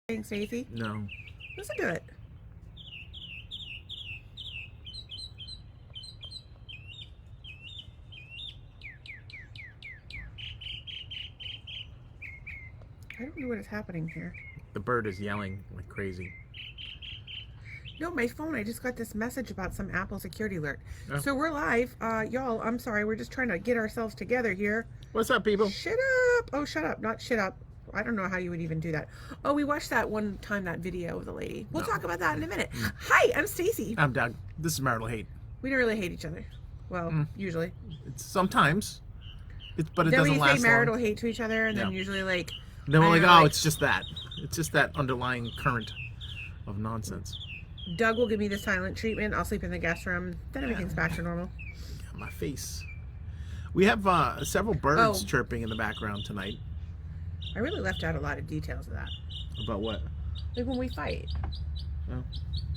Thanks, Stacey. No. Listen to it. I don't know what is happening here. The bird is yelling like crazy. No, my phone, I just got this message about some Apple security alert. Oh. So we're live. Y'all, I'm sorry. We're just trying to get ourselves together here. What's up, people? Shut up. Oh, shut up. Not shut up. I don't know how you would even do that. Oh, we watched that one time, that video of the lady. We'll talk about that in a minute. Hi, I'm Stacy. I'm Doug. This is Marital Hate. We don't really hate each other. Well, usually. It's sometimes. But it then doesn't we last say marital long. hate to each other, and then Yeah. usually like... Then we're I like, know, oh, like- it's just that. It's just that underlying current of nonsense. Doug will give me the silent treatment. I'll sleep in the guest room. Then everything's back to normal. My face. We have several birds chirping in the background tonight. I really left out a lot of details of that. About what? Like when we fight. Oh.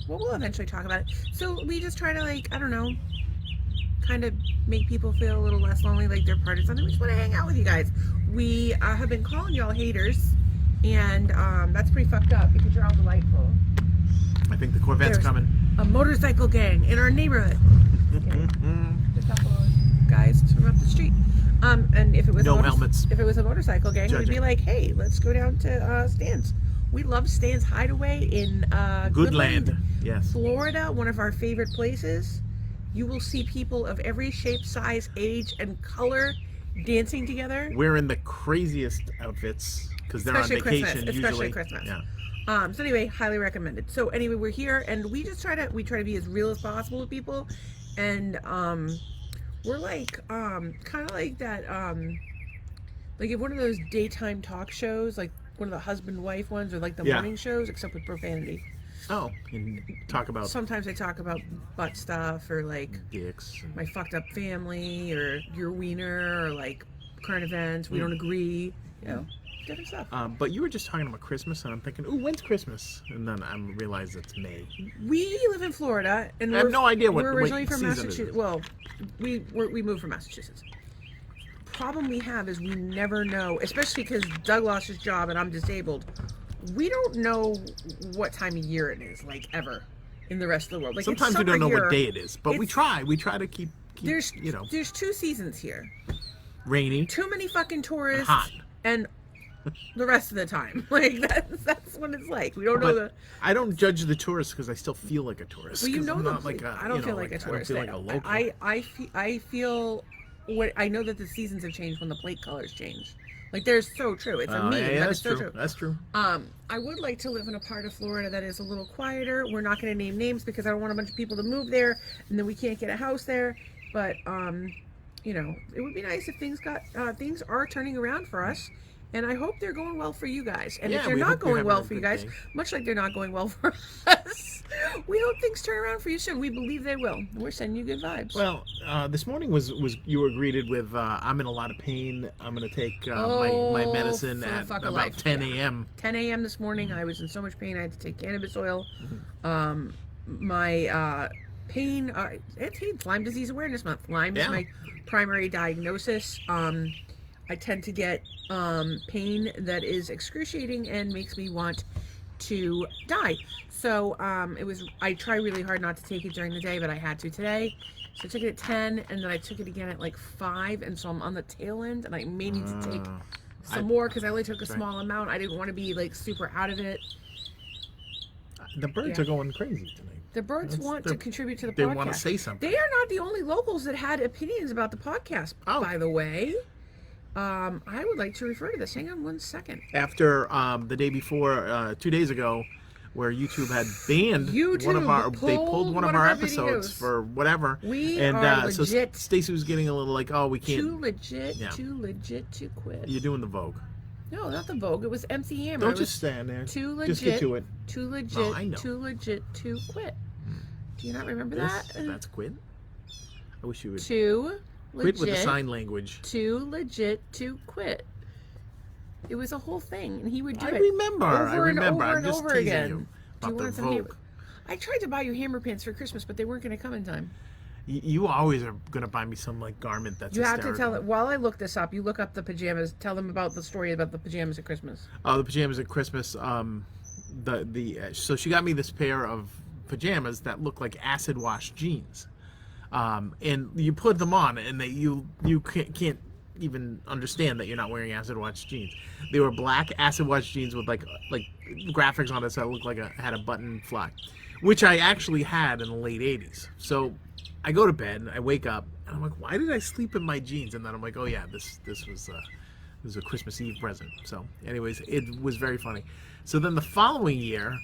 Well, we'll eventually talk about it. So we just try to, like, I don't know, kind of make people feel a little less lonely, like they're part of something. We just want to hang out with you guys. We have been calling y'all haters, and that's pretty fucked up because you're all delightful. I think the Corvette's coming. A motorcycle gang in our neighborhood. Just a couple of guys from up the street. And if it was helmets. if it was a motorcycle gang, Judging. we'd be like, hey, let's go down to Stan's. We love Stan's Hideaway in Goodland. Yes. Florida, one of our favorite places. You will see people of every shape, size, age, and color dancing together. We're in the craziest outfits because they're on vacation Christmas, usually. especially Christmas. Yeah. So anyway, highly recommended. So anyway, we're here, and we just try to be as real as possible with people, and we're like kind of like that like if one of those daytime talk shows, like one of the husband-wife ones, or like the morning shows, except with profanity. Oh, and talk about Sometimes I talk about butt stuff, or like dicks. my fucked up family, or your wiener, or like current events. We don't agree, you know, different stuff. But you were just talking about Christmas, and I'm thinking, ooh, when's Christmas? And then I realized it's May. We live in Florida, and I have no idea we're originally what from season it Massachusetts. is. Well, we moved from Massachusetts. Problem we have is we never know, especially because Doug lost his job and I'm disabled. We don't know what time of year it is, like, ever in the rest of the world. Like, Sometimes we don't know what day it is, but we try. We try to keep there's you know, there's two seasons here. rainy, Too many fucking tourists, hot. and the rest of the time, like that's what it's like. We don't know But I don't judge the tourists because I still feel like a tourist. Well, you 'cause know I'm the not like a, I don't feel like a I don't tourist. feel like a local. I feel what I know that the seasons have changed when the plate colors change. Like, they're so true. It's a meme, yeah, but that's it's so true. true. That's true. I would like to live in a part of Florida that is a little quieter. We're not going to name names because I don't want a bunch of people to move there and then we can't get a house there. But you know, it would be nice if things are turning around for us. And I hope they're going well for you guys. And if they're not going well for you guys, much like they're not going well for us, we hope things turn around for you soon. We believe they will. We're sending you good vibes. Well, this morning was you were greeted with I'm in a lot of pain. I'm going to take my medicine at about 10 a.m. 10 a.m. this morning, I was in so much pain. I had to take cannabis oil. My pain, it's Lyme Disease Awareness Month. Lyme is my primary diagnosis. I tend to get pain that is excruciating and makes me want to die. So I try really hard not to take it during the day, but I had to today. So I took it at 10, and then I took it again at like 5, and so I'm on the tail end, and I may need to take some more because I only took a small amount. I didn't want to be like super out of it. The birds are going crazy tonight. The birds want to contribute to the podcast. They want to say something. They are not the only locals that had opinions about the podcast, by the way. I would like to refer to this. Hang on one second. After the day before, 2 days ago, where YouTube had banned they pulled one of our episodes for whatever. We are legit. So Stacey was getting a little like, oh, we can't. Too legit to quit. You're doing the Vogue. No, not the Vogue. It was MC Hammer. Don't just stand there. Too legit. Just get to it. Too legit. Oh, I know. Too legit to quit. Do you not remember that? That's quit. I wish you would. Too legit. Quit with the sign language. Too legit to quit. It was a whole thing, and he would do it. I remember. I'm just teasing again. You about the Vogue. I tried to buy you hammer pants for Christmas, but they weren't going to come in time. You always are going to buy me some like garment that's You have to tell it. While I look this up, you look up the pajamas. Tell them about the story about the pajamas at Christmas. Oh, the pajamas at Christmas. so she got me this pair of pajamas that look like acid wash jeans, and you put them on, and you can't even understand that you're not wearing acid wash jeans. They were black acid wash jeans with like graphics on it, so it looked like had a button fly, which I actually had in the late '80s. So I go to bed, I wake up, and I'm like, why did I sleep in my jeans? And then I'm like, oh yeah, this was a Christmas Eve present. So anyways, it was very funny. So then the following year,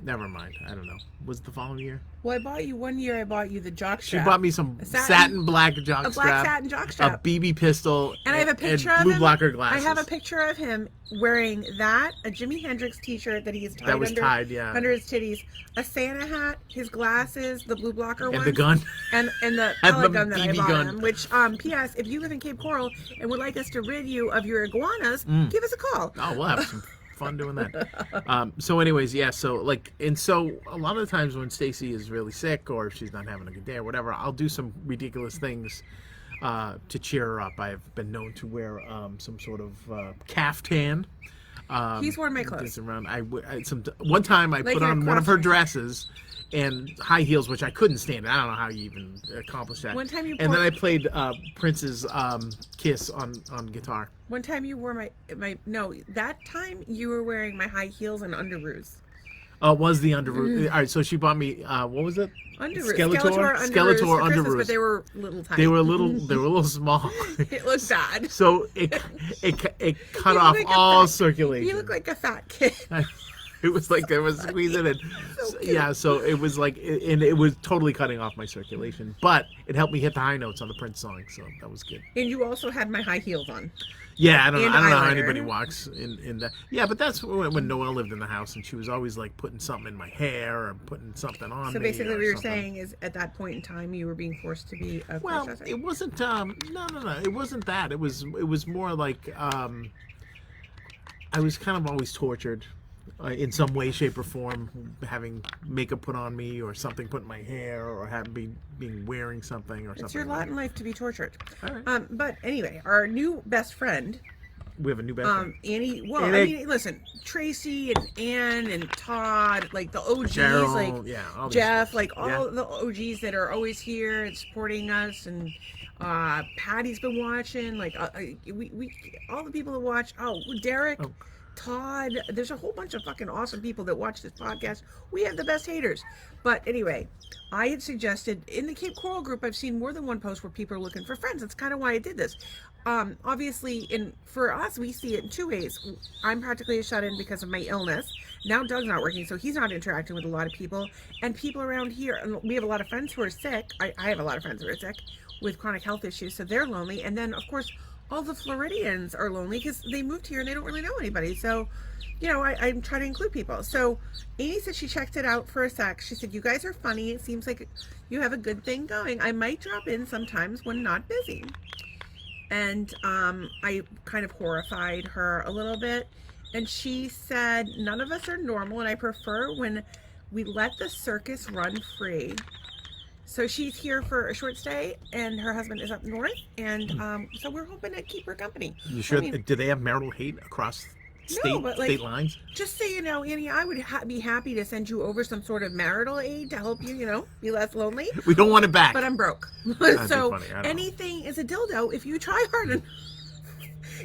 never mind, I don't know. Was it the following year? Well, one year I bought you the jockstrap. She bought me some satin black jockstrap. A black satin jockstrap. A BB pistol. And I have a picture of him. Blue blocker glasses. I have a picture of him wearing that, a Jimi Hendrix t-shirt that he is tied under his titties, a Santa hat, his glasses, the blue blocker one. And the gun. And the pellet gun that I bought him. Which, P.S., if you live in Cape Coral and would like us to rid you of your iguanas, give us a call. Oh, we'll have some fun doing that. So anyways, yeah, so a lot of the times when Stacy is really sick or if she's not having a good day or whatever, I'll do some ridiculous things to cheer her up. I've been known to wear some sort of caftan. He's worn my clothes. Around. One time I put on one of her dresses and high heels, which I couldn't stand. I don't know how you even accomplished that. One time then I played Prince's Kiss on guitar. One time you wore that time you were wearing my high heels and underoos. Oh, it was the underoos. All right, so she bought me what was it? Underoos. Skeletor underoos. But they were little tiny. They were a little small. It looked bad. So it cut off all circulation. You look like a fat kid. It was like they were squeezing it. So it was like, and it was totally cutting off my circulation. But it helped me hit the high notes on the Prince song, so that was good. And you also had my high heels on. Yeah, I don't know how anybody walks in that. Yeah, but that's when Noelle lived in the house, and she was always like putting something in my hair or putting something on me. So basically, what you're saying is, at that point in time, you were being forced to be a processor? It wasn't. No. It wasn't that. It was more like I was kind of always tortured. In some way, shape, or form, having makeup put on me or something put in my hair or being wearing something or something. It's your lot in life to be tortured. All right. But anyway, our new best friend. We have a new best friend. Annie. Well, I mean, listen, Tracy and Ann and Todd, like the OGs, Cheryl, Jeff, like all the OGs that are always here and supporting us, and Patty's been watching. Like we all the people that watch. Oh, Derek. Oh. Todd, there's a whole bunch of fucking awesome people that watch this podcast. We have the best haters. But anyway, I had suggested in the Cape Coral group, I've seen more than one post where people are looking for friends. That's kind of why I did this. Obviously, for us, we see it in two ways. I'm practically a shut-in because of my illness. Now Doug's not working, so he's not interacting with a lot of people. And people around here, and we have a lot of friends who are sick. I have a lot of friends who are sick with chronic health issues, so they're lonely. And then, of course, all the Floridians are lonely because they moved here and they don't really know anybody. So, I'm trying to include people. So Amy said she checked it out for a sec. She said, you guys are funny. It seems like you have a good thing going. I might drop in sometimes when not busy. And I kind of horrified her a little bit. And she said, none of us are normal and I prefer when we let the circus run free. So she's here for a short stay, and her husband is up north, and so we're hoping to keep her company. You sure? Do they have marital hate across state lines? Just so you know, Annie, I would be happy to send you over some sort of marital aid to help you, be less lonely. We don't want it back. But I'm broke. So anything is a dildo if you try hard enough.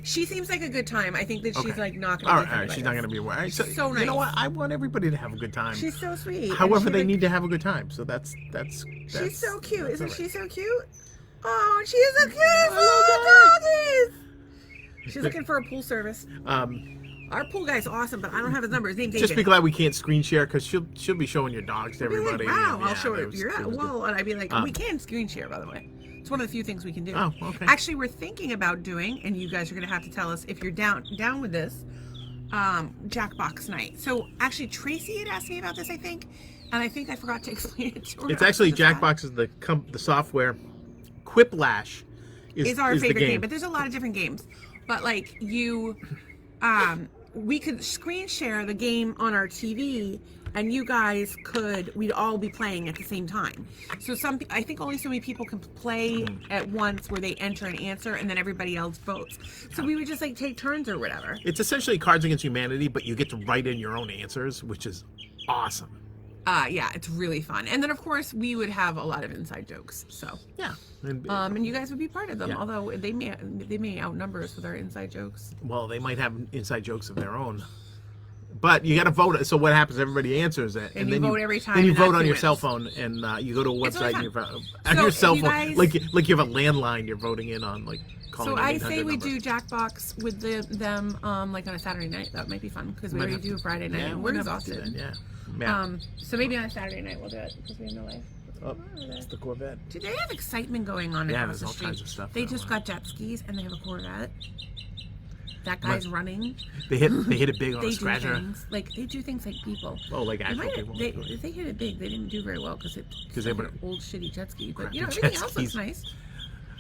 She seems like a good time. I think that she's not going to be. All right, she's not going to be aware. So nice. You know what? I want everybody to have a good time. She's so sweet. However, they need to have a good time. So that's. She's so cute, isn't she? So cute. Oh, she is so cute. Oh, doggies. She's looking for a pool service. Our pool guy's awesome, but I don't have his number. His name's Just be glad we can't screen share because she'll be showing your dogs to everybody. Like, wow, I'll show it. And I'd be like, we can screen share, by the way. It's one of the few things we can do. Oh, okay. Actually, we're thinking about doing, and you guys are going to have to tell us if you're down with this, Jackbox night. So actually, Tracy had asked me about this, I think, and I think I forgot to explain it to her. It's actually Jackbox is the software. Quiplash is our favorite game, but there's a lot of different games. But like we could screen share the game on our TV, and you guys we'd all be playing at the same time. So I think only so many people can play at once where they enter and answer, and then everybody else votes. So we would just like take turns or whatever. It's essentially Cards Against Humanity, but you get to write in your own answers, which is awesome. Yeah, it's really fun. And then of course we would have a lot of inside jokes. So yeah, and you guys would be part of them. Although they may outnumber us with our inside jokes. Well, they might have inside jokes of their own. But you got to vote. So what happens? Everybody answers it, and then you vote every time. Then you vote on your cell phone, and you go to a website and you vote on your cell phone, like you have a landline. You're voting in on, like. So I say we do Jackbox with them like on a Saturday night. That might be fun because we already do a Friday night. And we're exhausted. Yeah. So maybe on a Saturday night we'll do it because we have no life. Oh, it's the Corvette. Do they have excitement going on across the street? Kinds of stuff. They just got jet skis and they have a Corvette. That guy's running. They hit it big on a scratcher. They do things like people. Oh, like actual people. They hit it big. They didn't do very well because they were an old shitty jet ski. But everything else looks nice.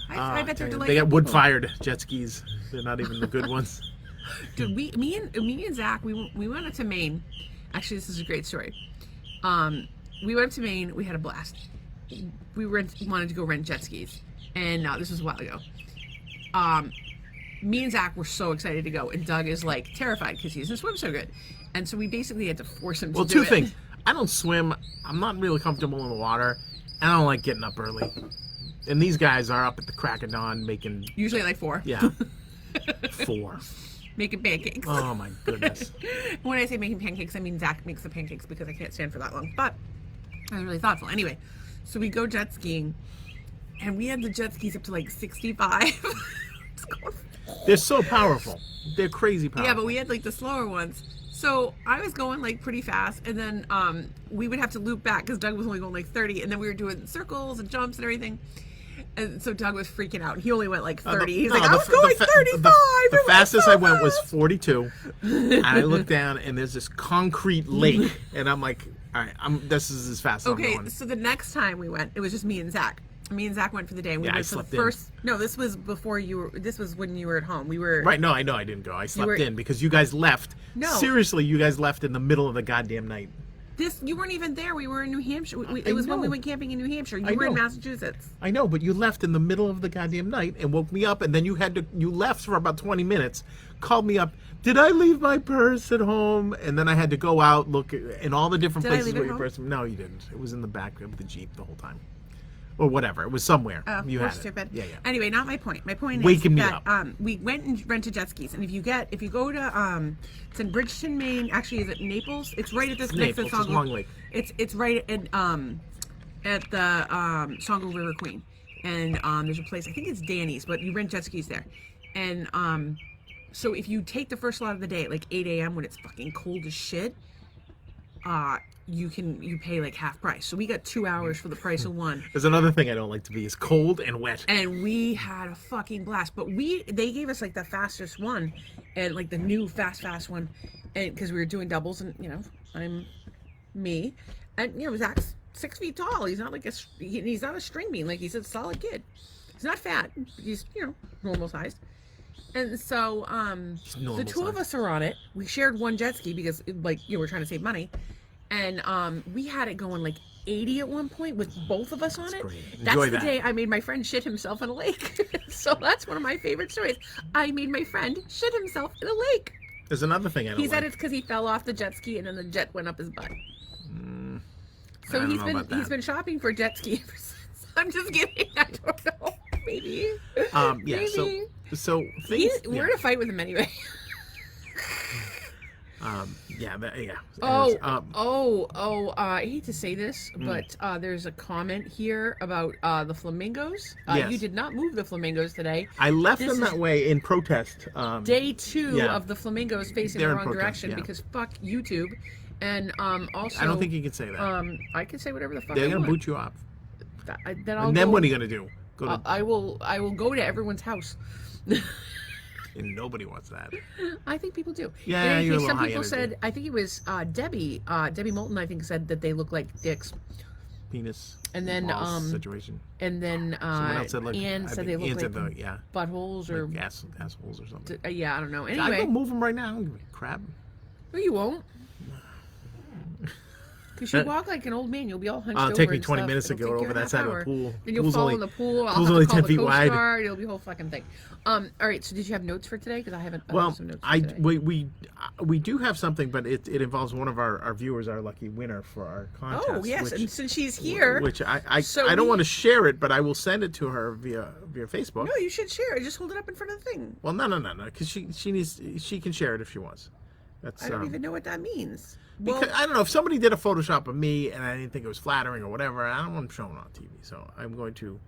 I bet they're delightful. They got wood-fired jet skis. They're not even the good ones. Dude, me and Zach, we went up to Maine. Actually, this is a great story. We went up to Maine. We had a blast. We wanted to go rent jet skis, and this was a while ago. Me and Zach were so excited to go, and Doug is like terrified because he doesn't swim so good, and so we basically had to force him to do it. Well, two things. I don't swim. I'm not really comfortable in the water, and I don't like getting up early. And these guys are up at the crack of dawn making... Usually like 4. Yeah. 4. Making pancakes. Oh, my goodness. When I say making pancakes, I mean Zach makes the pancakes because I can't stand for that long. But I was really thoughtful. Anyway, so we go jet skiing, and we had the jet skis up to like 65. They're so powerful. They're crazy powerful. Yeah, but we had like the slower ones. So I was going like pretty fast, and then we would have to loop back because Doug was only going like 30, and then we were doing circles and jumps and everything. And so Doug was freaking out. He only went like 30. He's like, I was going 35. The fastest I went was 42. And I looked down, and there's this concrete lake. And I'm like, all right, this is as fast as I'm going. Okay, so the next time we went, it was just me and Zach. Me and Zach went for the day. And we went I for slept the first. No, this was before you were. This was when you were at home. We were. Right, no, I know I didn't go. I slept in because you guys left. No. Seriously, you guys left in the middle of the goddamn night. You weren't even there. We were in New Hampshire. It was when we went camping in New Hampshire. You were in Massachusetts. I know, but you left in the middle of the goddamn night and woke me up, and then you left for about 20 minutes, called me up. Did I leave my purse at home? And then I had to go out, look in all the different places where your purse. No, you didn't. It was in the back of the Jeep the whole time. Or whatever. It was somewhere. Oh, you we're had stupid. Yeah. Anyway, not my point. My point Waking is me that up. We went and rented jet skis, and if you go to it's in Bridgeton, Maine. Actually, is it Naples? It's right at this next to Naples, it's Long Lake. It's right at the Songo River Queen, and there's a place, I think it's Danny's, but you rent jet skis there, and so if you take the first lot of the day at like 8 a.m. when it's fucking cold as shit, you pay like half price. So we got 2 hours for the price of one. There's another thing I don't like to be is cold and wet. And we had a fucking blast. But they gave us like the fastest one, and like the new fast one, and because we were doing doubles, and I'm me, and Zach's 6 feet tall. He's not like he's not a string bean. Like, he's a solid kid. He's not fat. He's normal sized. And so the two of us are on it. We shared one jet ski because we're trying to save money. And we had it going like 80 at one point with both of us on it. That's the day I made my friend shit himself in a lake. So that's one of my favorite stories. I made my friend shit himself in a lake. There's another thing I don't like. He said it's because he fell off the jet ski and then the jet went up his butt. So he's been shopping for jet ski ever since. I'm just kidding. I don't know. Maybe. Maybe. So we're in a fight with him anyway. I hate to say this, but there's a comment here about the flamingos. Yes. You did not move the flamingos today. I left them that way in protest. Day 2 of the flamingos facing the wrong direction because fuck YouTube. And also, I don't think you can say that. I can say whatever the fuck They're I gonna want. boot you up. Then what are you gonna do? I will go to everyone's house. And nobody wants that. I think people do. Yeah, you're a little some high people energy. said, I think it was Debbie Moulton, I think, said that they look like dicks. Penis. And then situation. And then someone else said Anne said they look like buttholes or assholes or something. Yeah, I don't know. Anyway, I go move them right now. I don't give a crap. No, you won't. Because you walk like an old man, you'll be all hunched over. It'll take me and 20 stuff. minutes to It'll go take you over a that half side hour. of the pool. Then you'll Pool's fall only- in the pool. I'll pool's have only to call 10 the feet Coast wide. Guard. It'll be a whole fucking thing. All right. So did you have notes for today? Because I haven't. Well, some notes for today. we do have something, but it involves one of our viewers, our lucky winner for our contest. Oh yes, which, and since she's here, which I so don't want to share it, but I will send it to her via Facebook. No, you should share it. Just hold it up in front of the thing. Well, no, because she can share it if she wants. That's I don't even know what that means. Because Well, I don't know if somebody did a Photoshop of me and I didn't think it was flattering or whatever. I don't want them shown on TV, so I'm going to.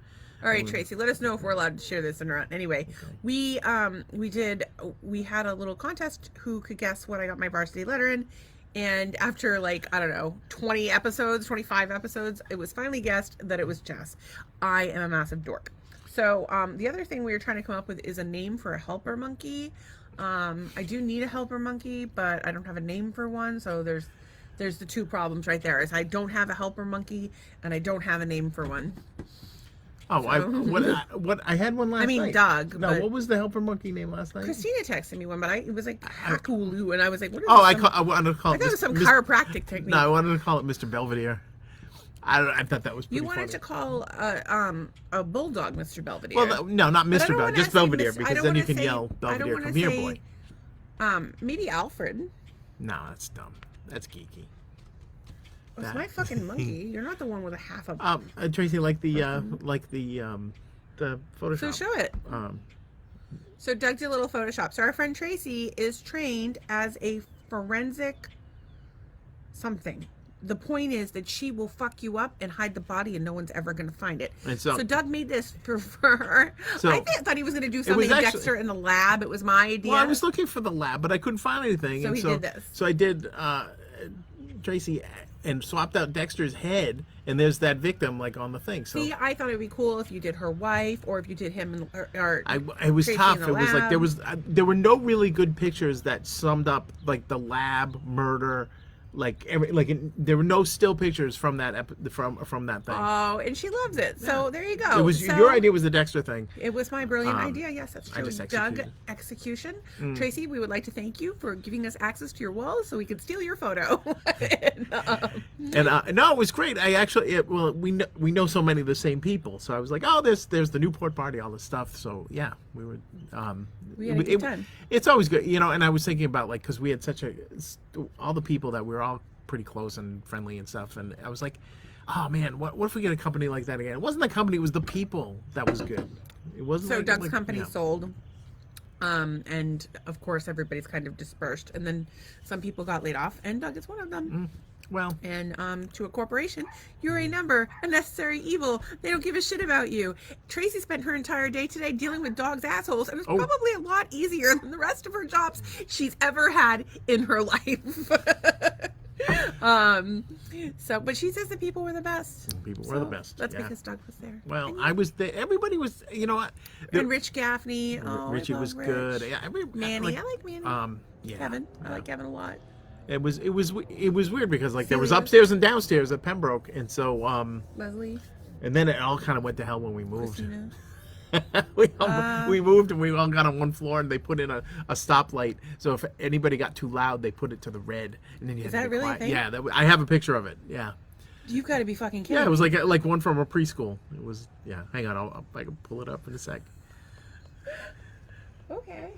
all right, Tracy, let us know if we're allowed to share this or not. Anyway, we had a little contest who could guess what I got my varsity letter in, and after like, I don't know, 25 episodes, it was finally guessed that it was Jess. I am a massive dork. So the other thing we were trying to come up with is a name for a helper monkey. I do need a helper monkey, but I don't have a name for one. So there's the two problems right there. Is I don't have a helper monkey and I don't have a name for one. Oh, what I had one last night. I mean, Doug. No, but what was the helper monkey name last night? Christina texted me one, but it was like Hakulu, and I was like, what is Oh, this? I wanted to call I it. thought it was some chiropractic technique. No, I wanted to call it Mr. Belvedere. I thought that was pretty You wanted funny. to call a bulldog Mr. Belvedere. Well, no, not But I Mr. don't Belvedere, wanna just say Belvedere, I because don't then you wanna can say- yell I don't Belvedere, wanna come here, say- boy. Maybe Alfred. No, that's dumb. That's geeky. It's my fucking monkey. You're not the one with a half a. Tracy, like the Photoshop. So show it. So Doug did a little Photoshop. So our friend Tracy is trained as a forensic something. The point is that she will fuck you up and hide the body, and no one's ever going to find it. And So Doug made this for her. So- I thought he was going to do something actually- Dexter in the lab. It was my idea. Well, I was looking for the lab, but I couldn't find anything. So and he did this. So I did Tracy and swapped out Dexter's head, and there's that victim like on the thing. So See, I thought it would be cool if you did her wife, or if you did him, or it was Tracy tough. in the It was like lab. there were no really good pictures that summed up like the lab murder. There were no still pictures from that from that thing. Oh, and she loves it. So there you go. It was So your idea was the Dexter thing. It was my brilliant idea. Yes, that's true. just Doug executed. execution. Tracy, we would like to thank you for giving us access to your walls so we could steal your photo. And no, it was great. I actually, we know so many of the same people, so I was like, oh, there's the Newport party, all this stuff. So yeah, we would. We had a good time. It's always good, And I was thinking about because we had all the people that we were all pretty close and friendly and stuff, and I was like, oh man, what if we get a company like that again? It wasn't the company; it was the people that was good. It wasn't. So Doug's company yeah. sold. And of course, everybody's kind of dispersed, and then some people got laid off, and Doug is one of them. Well, And to a corporation, you're a number, a necessary evil. They don't give a shit about you. Tracy spent her entire day today dealing with dogs' assholes, and it's probably a lot easier than the rest of her jobs she's ever had in her life. But she says that people were the best. People were the best. That's yeah. because Doug was there. Well, I was there. Everybody was. You know what? And Rich Gaffney. Oh, Richie I love was Rich. good. Yeah, Manny, I like Manny. Yeah. Kevin, I like Kevin a lot. It was weird because there was Celia. upstairs and downstairs at Pembroke, and so Leslie, and then it all kind of went to hell when we moved. Christina. we moved and we all got on one floor, and they put in a stoplight. So if anybody got too loud, they put it to the red, and then you had Is to that be really a quiet. thing? Yeah, I have a picture of it. Yeah, You've got to be fucking kidding. yeah, it was like one from a preschool. It was Hang on, I can pull it up in a sec. Okay.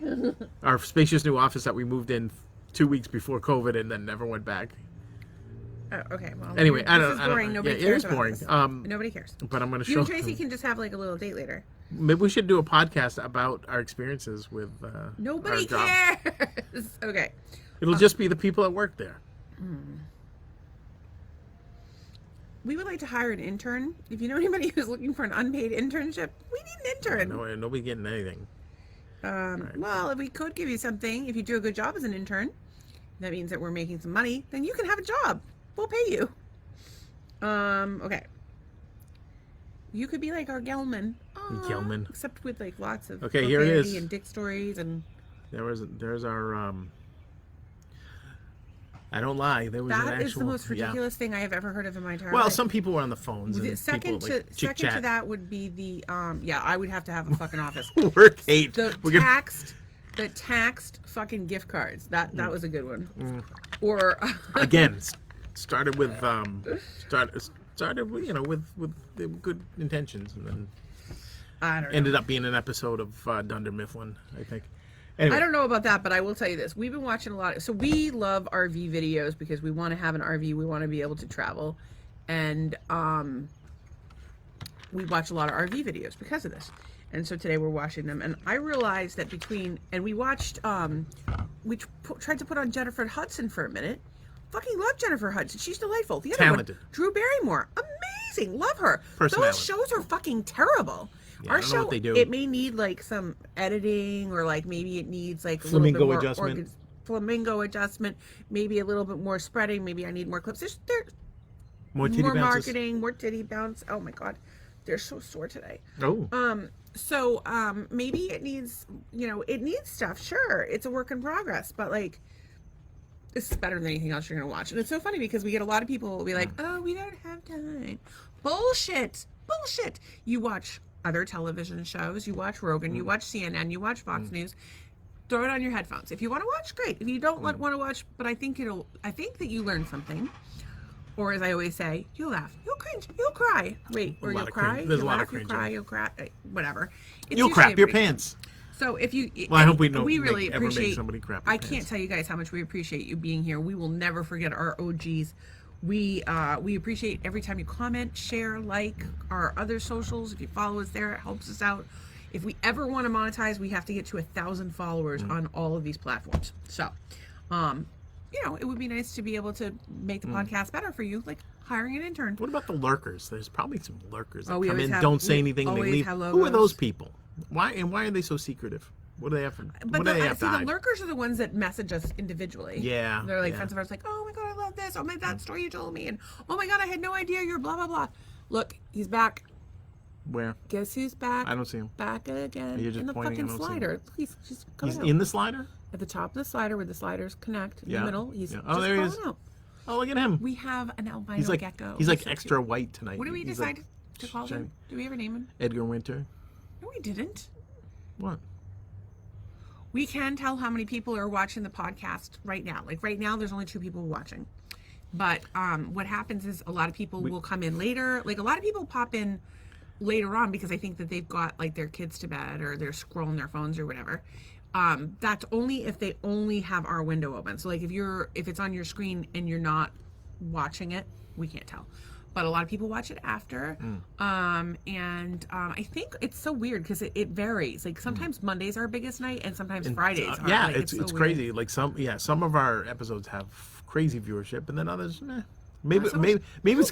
Our spacious new office that we moved in 2 weeks before COVID, and then never went back. Oh, okay. Well, Anyway, I this don't. is I don't boring. know. Nobody Yeah, cares it is about boring. this. Nobody cares. But I'm going to show. You and Tracy can just have like a little date later. Maybe we should do a podcast about our experiences with Nobody our job. cares. Okay. It'll just be the people that work there. We would like to hire an intern. If you know anybody who's looking for an unpaid internship, we need an intern. No, nobody getting anything. Well, if we could give you something, if you do a good job as an intern, that means that we're making some money, then you can have a job. We'll pay you. Okay. You could be like our Gelman. Aw, Gelman. Except with like lots of Okay, here it profanity is. and dick stories and There's our. I don't lie. There was an that actual. is the most yeah. ridiculous thing I have ever heard of in my entire Well, life. some people were on the phones. And Second people, to like, second to chit-chat. that would be the I would have to have a fucking office. Work hate. The We're gonna- taxed fucking gift cards. That was a good one. Or Again, started with you know with good intentions, and then I don't know. ended up being an episode of Dunder Mifflin, I think. Anyway. I don't know about that, but I will tell you this. We've been watching a lot. So we love RV videos because we want to have an RV. We want to be able to travel. And we watch a lot of RV videos because of this. And so today we're watching them. And I realized that we watched, tried to put on Jennifer Hudson for a minute. Fucking love Jennifer Hudson. She's delightful. The other Talented. one, Drew Barrymore. Amazing. Love her. Personality. Those shows are fucking terrible. Yeah, Our show, what they do. it may need like some editing, or like maybe it needs like a Flamingo little bit more adjustment. Flamingo adjustment, maybe a little bit more spreading, maybe I need more clips. There's More titty more bounces. marketing, more titty bounce. Oh my god, they're so sore today. Oh. Maybe it needs, it needs stuff. Sure, it's a work in progress, but like, this is better than anything else you're gonna watch. And it's so funny because we get a lot of people who will be like, oh, we don't have time. Bullshit. You watch other television shows, you watch Rogan, you watch CNN, you watch Fox News. Throw it on your headphones. If you want to watch, great. If you don't want to watch, but I think that you learn something. Or as I always say, you'll laugh, you'll cringe, you'll cry. Wait, or you'll cry. There's a You'll lot laugh, of you'll cringing. cry, you'll cry, whatever. It's You'll usually crap a your break. pants. So if you, Well, I hope we don't we really ever make appreciate. somebody crap their I can't pants. tell you guys how much we appreciate you being here. We will never forget our OGs. We appreciate every time you comment, share, like our other socials. If you follow us there, it helps us out. If we ever want to monetize, we have to get to 1,000 followers on all of these platforms. So, it would be nice to be able to make the podcast better for you, like hiring an intern. What about the lurkers? There's probably some lurkers that we come always in, have- don't say we anything, they always leave. have Who are logos. those people? Why are they so secretive? What do they have? What do they have to the hide? lurkers are the ones that message us individually. Yeah, They're like yeah. friends of ours, like, oh my god, I love this. Oh my, that story you told me, and oh my god, I had no idea you're blah blah blah. Look, he's back. Where? Guess who's back? I don't see him. Back again You're just in the pointing, I fucking don't see him. slider. Please, just come He's out. in the slider? At the top of the slider where the sliders connect in Yeah. the middle. He's Yeah. just Oh, there he is. crawling out. Oh, look at him. We have an albino He's like gecko. he's like so extra cute. white tonight. What did we He's decide like to call shiny. him? Did we ever name him? Edgar Winter. No, we didn't. What? We can tell how many people are watching the podcast right now. Like right now, there's only 2 people watching. But what happens is a lot of people will come in later. Like a lot of people pop in later on because I think that they've got like their kids to bed or they're scrolling their phones or whatever. That's only if they only have our window open. So like if it's on your screen and you're not watching it, we can't tell. But a lot of people watch it after. I think it's so weird because it varies. Like sometimes Mondays are our biggest night and sometimes Fridays are. Yeah, like, it's so weird. crazy. Like some of our episodes have crazy viewership, and then others, maybe so much- maybe it's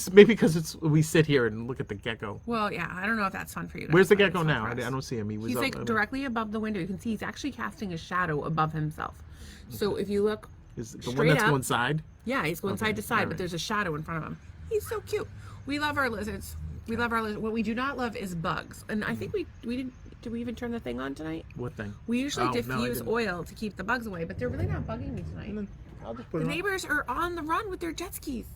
because we sit here and look at the gecko. Well, yeah, I don't know if that's fun for you guys. Where's the but it's gecko fun now? for I us. don't see him. He was He's up, like directly above the window. You can see he's actually casting a shadow above himself. So if you look Is the one straight that's up, going side? yeah, he's going side to side, alright. but there's a shadow in front of him. He's so cute. We love our lizards. We love our lizards. What we do not love is bugs. And I think we didn't. Did we even turn the thing on tonight? What thing? We usually Oh, no, I diffuse didn't. oil to keep the bugs away, but they're really not bugging me tonight. I'll just put The it on. neighbors are on the run with their jet skis,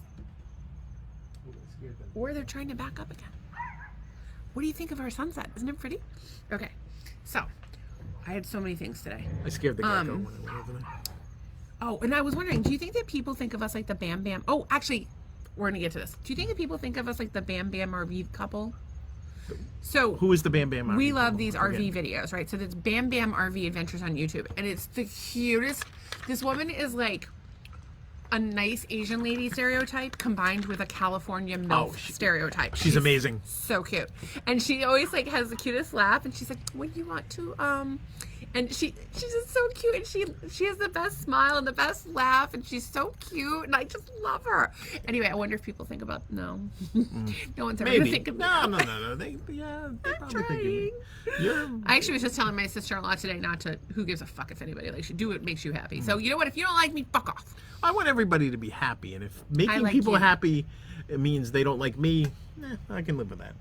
or they're trying to back up again. What do you think of our sunset? Isn't it pretty? Okay, so I had so many things today. I scared the gecko when I went over there. Oh, and I was wondering, do you think that people think of us like the Bam Bam? Oh, actually, we're gonna get to this. Do you think that people think of us like the Bam Bam RV couple? So Who is the Bam Bam RV? we love couple? these Forget RV it. videos, right? So it's Bam Bam RV Adventures on YouTube, and it's the cutest. This woman is like a nice Asian lady stereotype combined with a California MILF stereotype. She's amazing. So cute, and she always like has the cutest laugh, and she's like, "What do you want to?" And she's just so cute, and she has the best smile and the best laugh, and she's so cute, and I just love her. Anyway, I wonder if people think about no one's ever gonna Maybe. think of No. They probably thinking. You're I actually was just telling my sister-in-law today not to. Who gives a fuck if anybody likes you? Do what makes you happy. So you know what? If you don't like me, fuck off. I want everybody to be happy, and if making like people you. happy it means they don't like me, I can live with that.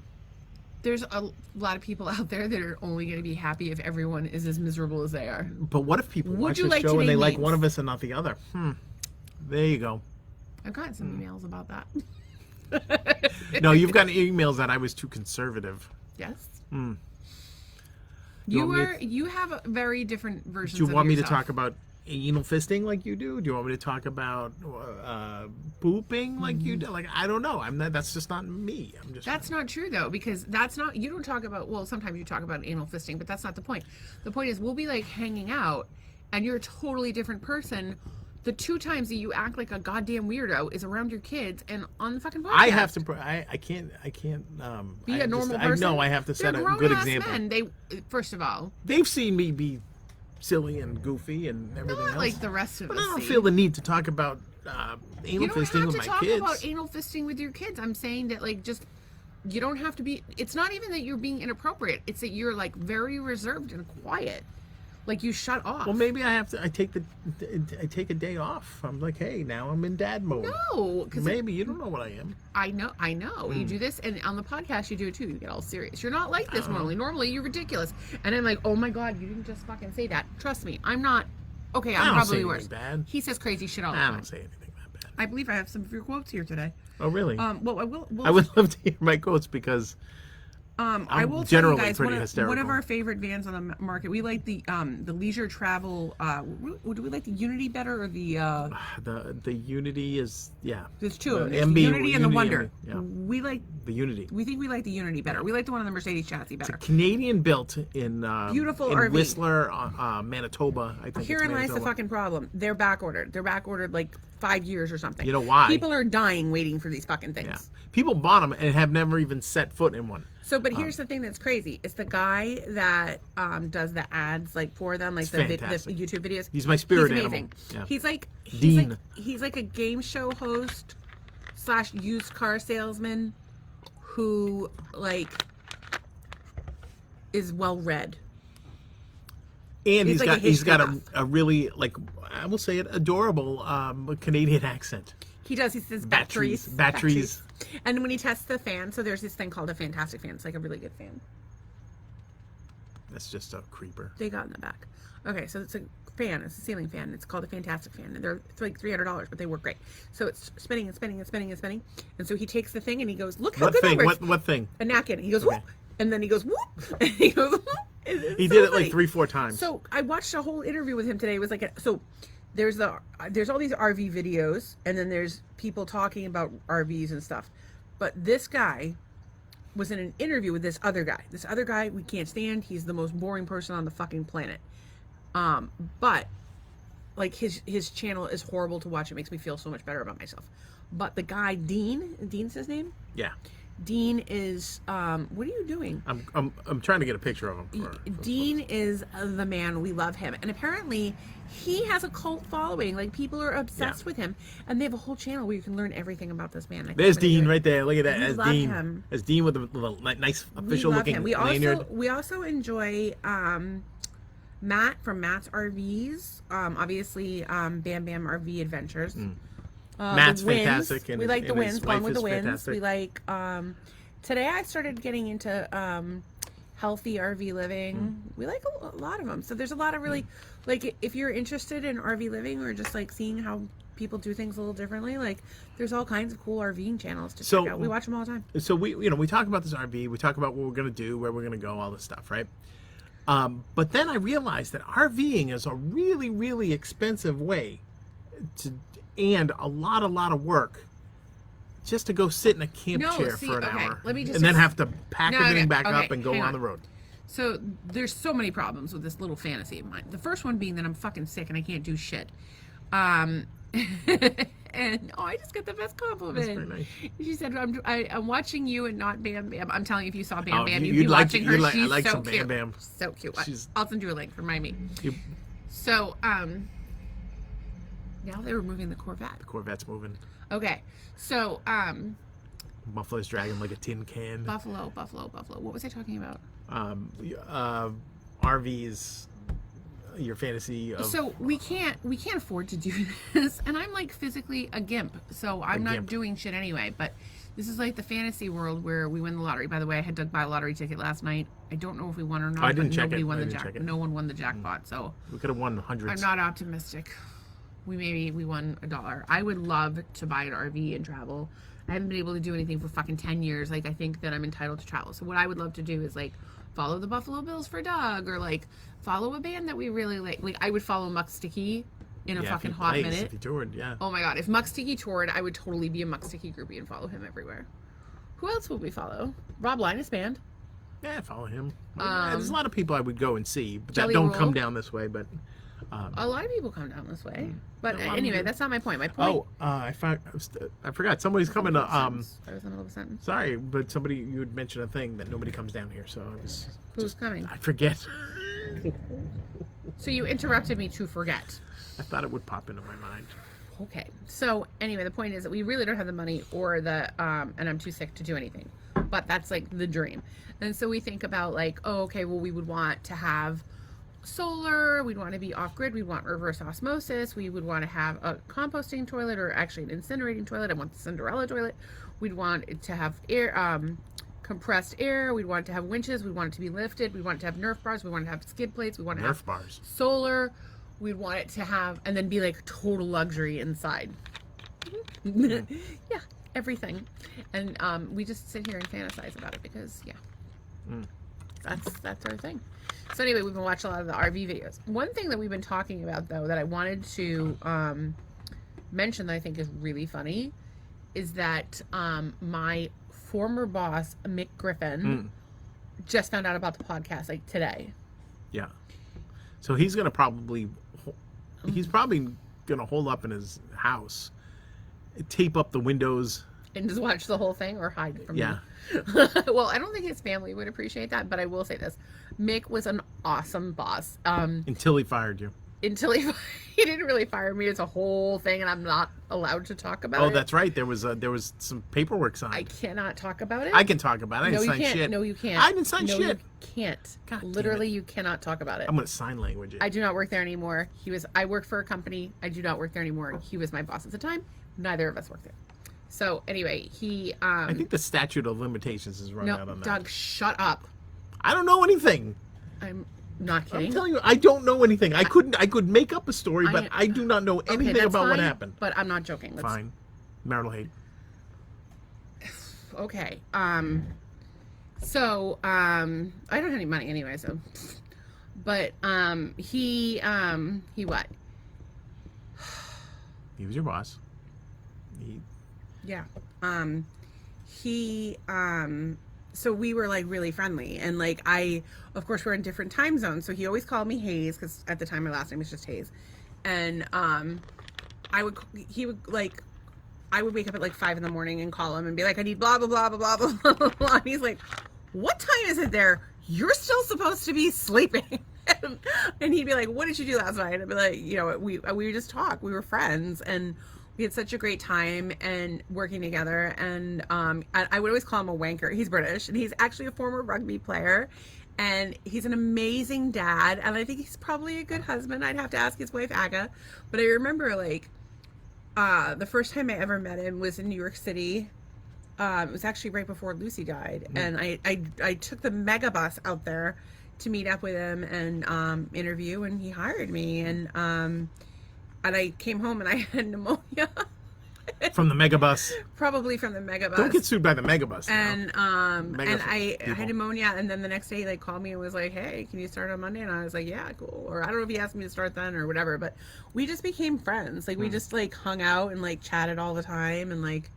There's a lot of people out there that are only going to be happy if everyone is as miserable as they are. But what if people Would watch you the like to show and they name like names? one of us and not the other? There you go. I've gotten some emails about that. No, you've gotten emails that I was too conservative. Yes. You You want me are. You have a very different versions. Do you of want me to yourself. talk about anal fisting like you do? Do you want me to talk about pooping like you do? Like, I don't know. I'm not. That's just not me. I'm just. That's not true though, because that's not. You don't talk about. Well, sometimes you talk about anal fisting, but that's not the point. The point is, we'll be like hanging out, and you're a totally different person. The 2 times that you act like a goddamn weirdo is around your kids and on the fucking podcast. I have to. I can't. Be a normal person. I know I have to set a good example. Men. They first of all, they've seen me be silly and goofy and everything else. Like the rest of us. But I don't feel the need to talk about anal fisting with my kids. You don't have to talk about anal fisting with your kids. I'm saying that, like, just you don't have to be. It's not even that you're being inappropriate. It's that you're like very reserved and quiet. Like, you shut off. Well, maybe I have to. I take a day off. I'm like, hey, now I'm in dad mode. No, because maybe you don't know what I am. I know. You do this, and on the podcast you do it too. You get all serious. You're not like this normally. Normally you're ridiculous, and I'm like, oh my god, you didn't just fucking say that. Trust me, I'm not. Okay, I'm probably worse. Bad. He says crazy shit all the time. I don't say anything that bad. I believe I have some of your quotes here today. Oh really? Well, I will. I would love to hear my quotes because. I will tell you guys one of our favorite vans on the market. We like the leisure travel. Do we like the Unity better or the Unity is There's 2 of them. There's the Unity and the Wonder. Yeah. We like the Unity. We think we like the Unity better. We like the one on the Mercedes chassis better. It's a Canadian built in beautiful in RV. Whistler, Manitoba. I think. Herein lies the fucking problem. They're back ordered. They're back ordered like 5 years or something. You know why? People are dying waiting for these fucking things. Yeah. People bought them and have never even set foot in one. So, but here's the thing that's crazy. It's the guy that does the ads like for them, like the YouTube videos. He's my spirit He's animal. Yeah. He's like Dean. He's like a game show host / used car salesman who like is well read. And he's got a really, like, I will say it, adorable Canadian accent. He does. He says batteries. And when he tests the fan, so there's this thing called a fantastic fan. It's like a really good fan. That's just a creeper. They got in the back. Okay, so it's a fan. It's a ceiling fan. It's called a fantastic fan. And it's like $300, but they work great. So it's spinning and spinning and spinning and spinning. And so he takes the thing and he goes, look how good that works. What thing? A napkin. He goes, whoop. And then he goes, whoop. And he goes, whoop. He did it like 3-4 times. So I watched a whole interview with him today. It was like, there's all these RV videos, and then there's people talking about RVs and stuff. But this guy was in an interview with this other guy. This other guy we can't stand. He's the most boring person on the fucking planet. But like his channel is horrible to watch. It makes me feel so much better about myself. But the guy Dean's his name? Yeah. Dean is what are you doing? I'm trying to get a picture of him. Dean is the man. We love him, and apparently he has a cult following. Like, people are obsessed with him, and they have a whole channel where you can learn everything about this man. There's Dean right there. Look at that. As Dean. Him. As Dean with a little nice official looking lanyard. We also enjoy Matt from Matt's RVs. Obviously, Bam Bam RV Adventures. Matt's fantastic. We like the Wins. Gone with the Wins. We like. Today I started getting into healthy RV living. We like a lot of them. So there's a lot of really like, if you're interested in RV living or just like seeing how people do things a little differently, like, there's all kinds of cool RVing channels to check out. We watch them all the time. So we talk about this RV. We talk about what we're gonna do, where we're gonna go, all this stuff, right? But then I realized that RVing is a really, really expensive way and a lot of work just to go sit in a camp chair for an hour and then have to pack everything back up and go on the road. So there's so many problems with this little fantasy of mine. The first one being that I'm fucking sick and I can't do shit. And I just got the best compliment. That's very nice. She said, I'm watching you and not Bam Bam. I'm telling you, if you saw Bam Bam, you'd be watching her. She's like so cute. Bam Bam. So cute. I'll send you a link. Remind me. So, now they're moving the Corvette. The Corvette's moving. Okay. So, Buffalo's dragging like a tin can. Buffalo. What was I talking about? RVs, your fantasy of... So we can't afford to do this, and I'm like physically a gimp, so I'm not doing shit anyway. But this is like the fantasy world where we win the lottery. By the way, I had to buy a lottery ticket last night. I don't know if we won or not. I didn't check it. No one won the jackpot, so we could have won hundreds. I'm not optimistic. We won $1. I would love to buy an RV and travel. I haven't been able to do anything for fucking 10 years. Like, I think that I'm entitled to travel. So what I would love to do is like follow the Buffalo Bills for Doug, or like follow a band that we really like. Like, I would follow Muck Sticky in a Yeah, if fucking he hot plays, minute. If he toured, yeah. Oh my god, if Mucksticky toured, I would totally be a Mucksticky groupie and follow him everywhere. Who else would we follow? Rob Linus Band. Yeah, follow him. There's a lot of people I would go and see that Jelly don't Roll. come down this way, but A lot of people come down this way. But A lot of anyway, them. that's not my point. My point. I forgot somebody's coming to. I was in the middle of a sentence. Sorry, but somebody you had mentioned a thing that nobody comes down here, so I was. Who's coming? I forget. So you interrupted me to forget. I thought it would pop into my mind. Okay. So anyway, the point is that we really don't have the money or the and I'm too sick to do anything. But that's like the dream. And so we think about like, oh, okay, well we would want to have solar, we'd want to be off grid, we'd want reverse osmosis, we would want to have a composting toilet or actually an incinerating toilet. I want the Cinderella toilet. We'd want it to have air compressed air, we'd want it to have winches, we'd want it to be lifted, we'd want it to have Nerf bars, we want it to have skid plates, we want to have Nerf bars. solar, we'd want it to have, and then be like total luxury inside. Yeah, everything. And we just sit here and fantasize about it because that's our thing. So anyway, we've been watching a lot of the RV videos. One thing that we've been talking about though that I wanted to mention that I think is really funny is that my former boss Mick Griffin just found out about the podcast like today. Yeah. So he's probably gonna hold up in his house, tape up the windows, and just watch the whole thing or hide from me. Well, I don't think his family would appreciate that, but I will say this: Mick was an awesome boss. Until he fired you. Until he didn't really fire me. It's a whole thing, and I'm not allowed to talk about it. Oh, that's right. There was some paperwork signed. I cannot talk about it. I can talk about it. I No, didn't you sign can't. shit. No, you can't. I didn't sign no, shit. You can't. God damn Literally, it. you cannot talk about it. I'm gonna sign language it. I do not work there anymore. I work for a company. I do not work there anymore. He was my boss at the time. Neither of us work there. So anyway, he. I think the statute of limitations is run out on that. Doug, shut up. I don't know anything. I'm not kidding. I'm telling you, I don't know anything. I could make up a story, but I do not know anything that's about what fine, happened. But I'm not joking. Fine. Marital hate. Okay. So I don't have any money anyway, so but he what? He was your boss. Yeah. So we were like really friendly, and like of course we're in different time zones, so he always called me Hayes because at the time my last name was just Hayes, and I would wake up at like 5 a.m. and call him and be like, I need blah blah blah blah blah blah blah blah. And he's like, what time is it there? You're still supposed to be sleeping. And he'd be like, what did you do last night? I'd be like, we would just talk. We were friends, and we had such a great time and working together. And I would always call him a wanker. He's British, and he's actually a former rugby player, and he's an amazing dad. And I think he's probably a good husband. I'd have to ask his wife Aga, but I remember like the first time I ever met him was in New York City. It was actually right before Lucy died, and I took the mega bus out there to meet up with him and interview, and he hired me, and I came home and I had pneumonia. From the megabus. Probably from the megabus. Don't get sued by the megabus. And I had pneumonia, and then the next day he called me and was like, hey, can you start on Monday? And I was like, yeah, cool. Or I don't know if he asked me to start then or whatever, but we just became friends. Like we just like hung out and like chatted all the time, and like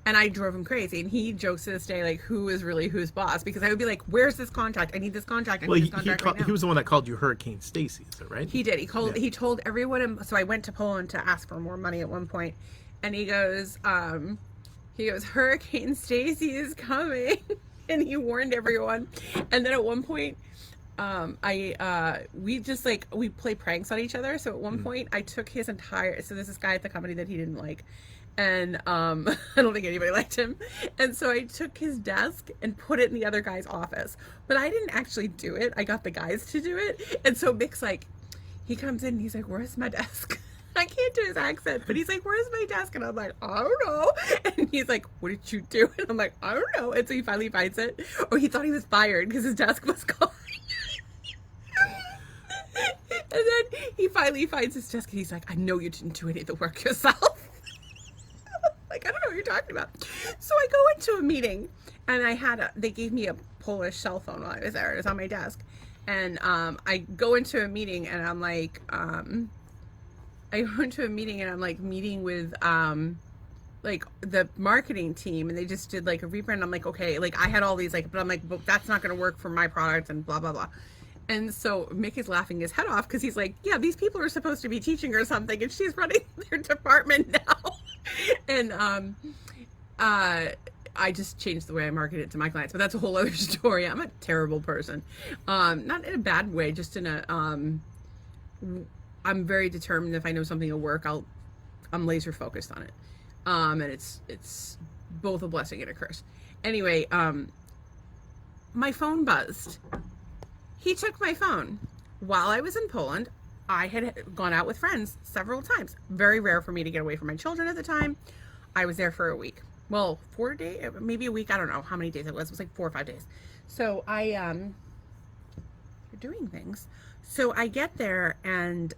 and I drove him crazy, and he jokes to this day like, who is really whose boss? Because I would be like, where's this contract? I need this contract. I need this contract right now. He was the one that called you Hurricane Stacy, is that right? He did. He told everyone. So I went to Poland to ask for more money at one point, and he goes, Hurricane Stacy is coming, and he warned everyone. And then at one point, we play pranks on each other. So at one point, I took his entire. So there's this guy at the company that he didn't like. And I don't think anybody liked him, and so I took his desk and put it in the other guy's office, but I didn't actually do it. I got the guys to do it. And so Mick's like, he comes in and he's like, where's my desk? I can't do his accent, but he's like, where's my desk? And I'm like, I don't know. And he's like, what did you do? And I'm like, I don't know. And so he finally finds it, or he thought he was fired because his desk was gone. And then he finally finds his desk, and he's like, I know you didn't do any of the work yourself. Like, I don't know what you're talking about. So I go into a meeting, and they gave me a Polish cell phone while I was there. It was on my desk. And I go into a meeting and I'm like, meeting with like the marketing team, and they just did like a rebrand. I'm like, okay, like I had all these like, but I'm like, but that's not going to work for my product and blah blah blah. And so Mick is laughing his head off because he's like, yeah, these people are supposed to be teaching her something, and she's running their department now. And I just changed the way I market it to my clients, but that's a whole other story. I'm a terrible person, not in a bad way, just in a I'm very determined. If I know something will work, I'm laser focused on it. And it's both a blessing and a curse. Anyway, my phone buzzed. He took my phone. While I was in Poland, I had gone out with friends several times. Very rare for me to get away from my children at the time. I was there for a week. Well, 4 days, maybe a week. I don't know how many days it was. It was like 4 or 5 days. So you're doing things. So I get there, and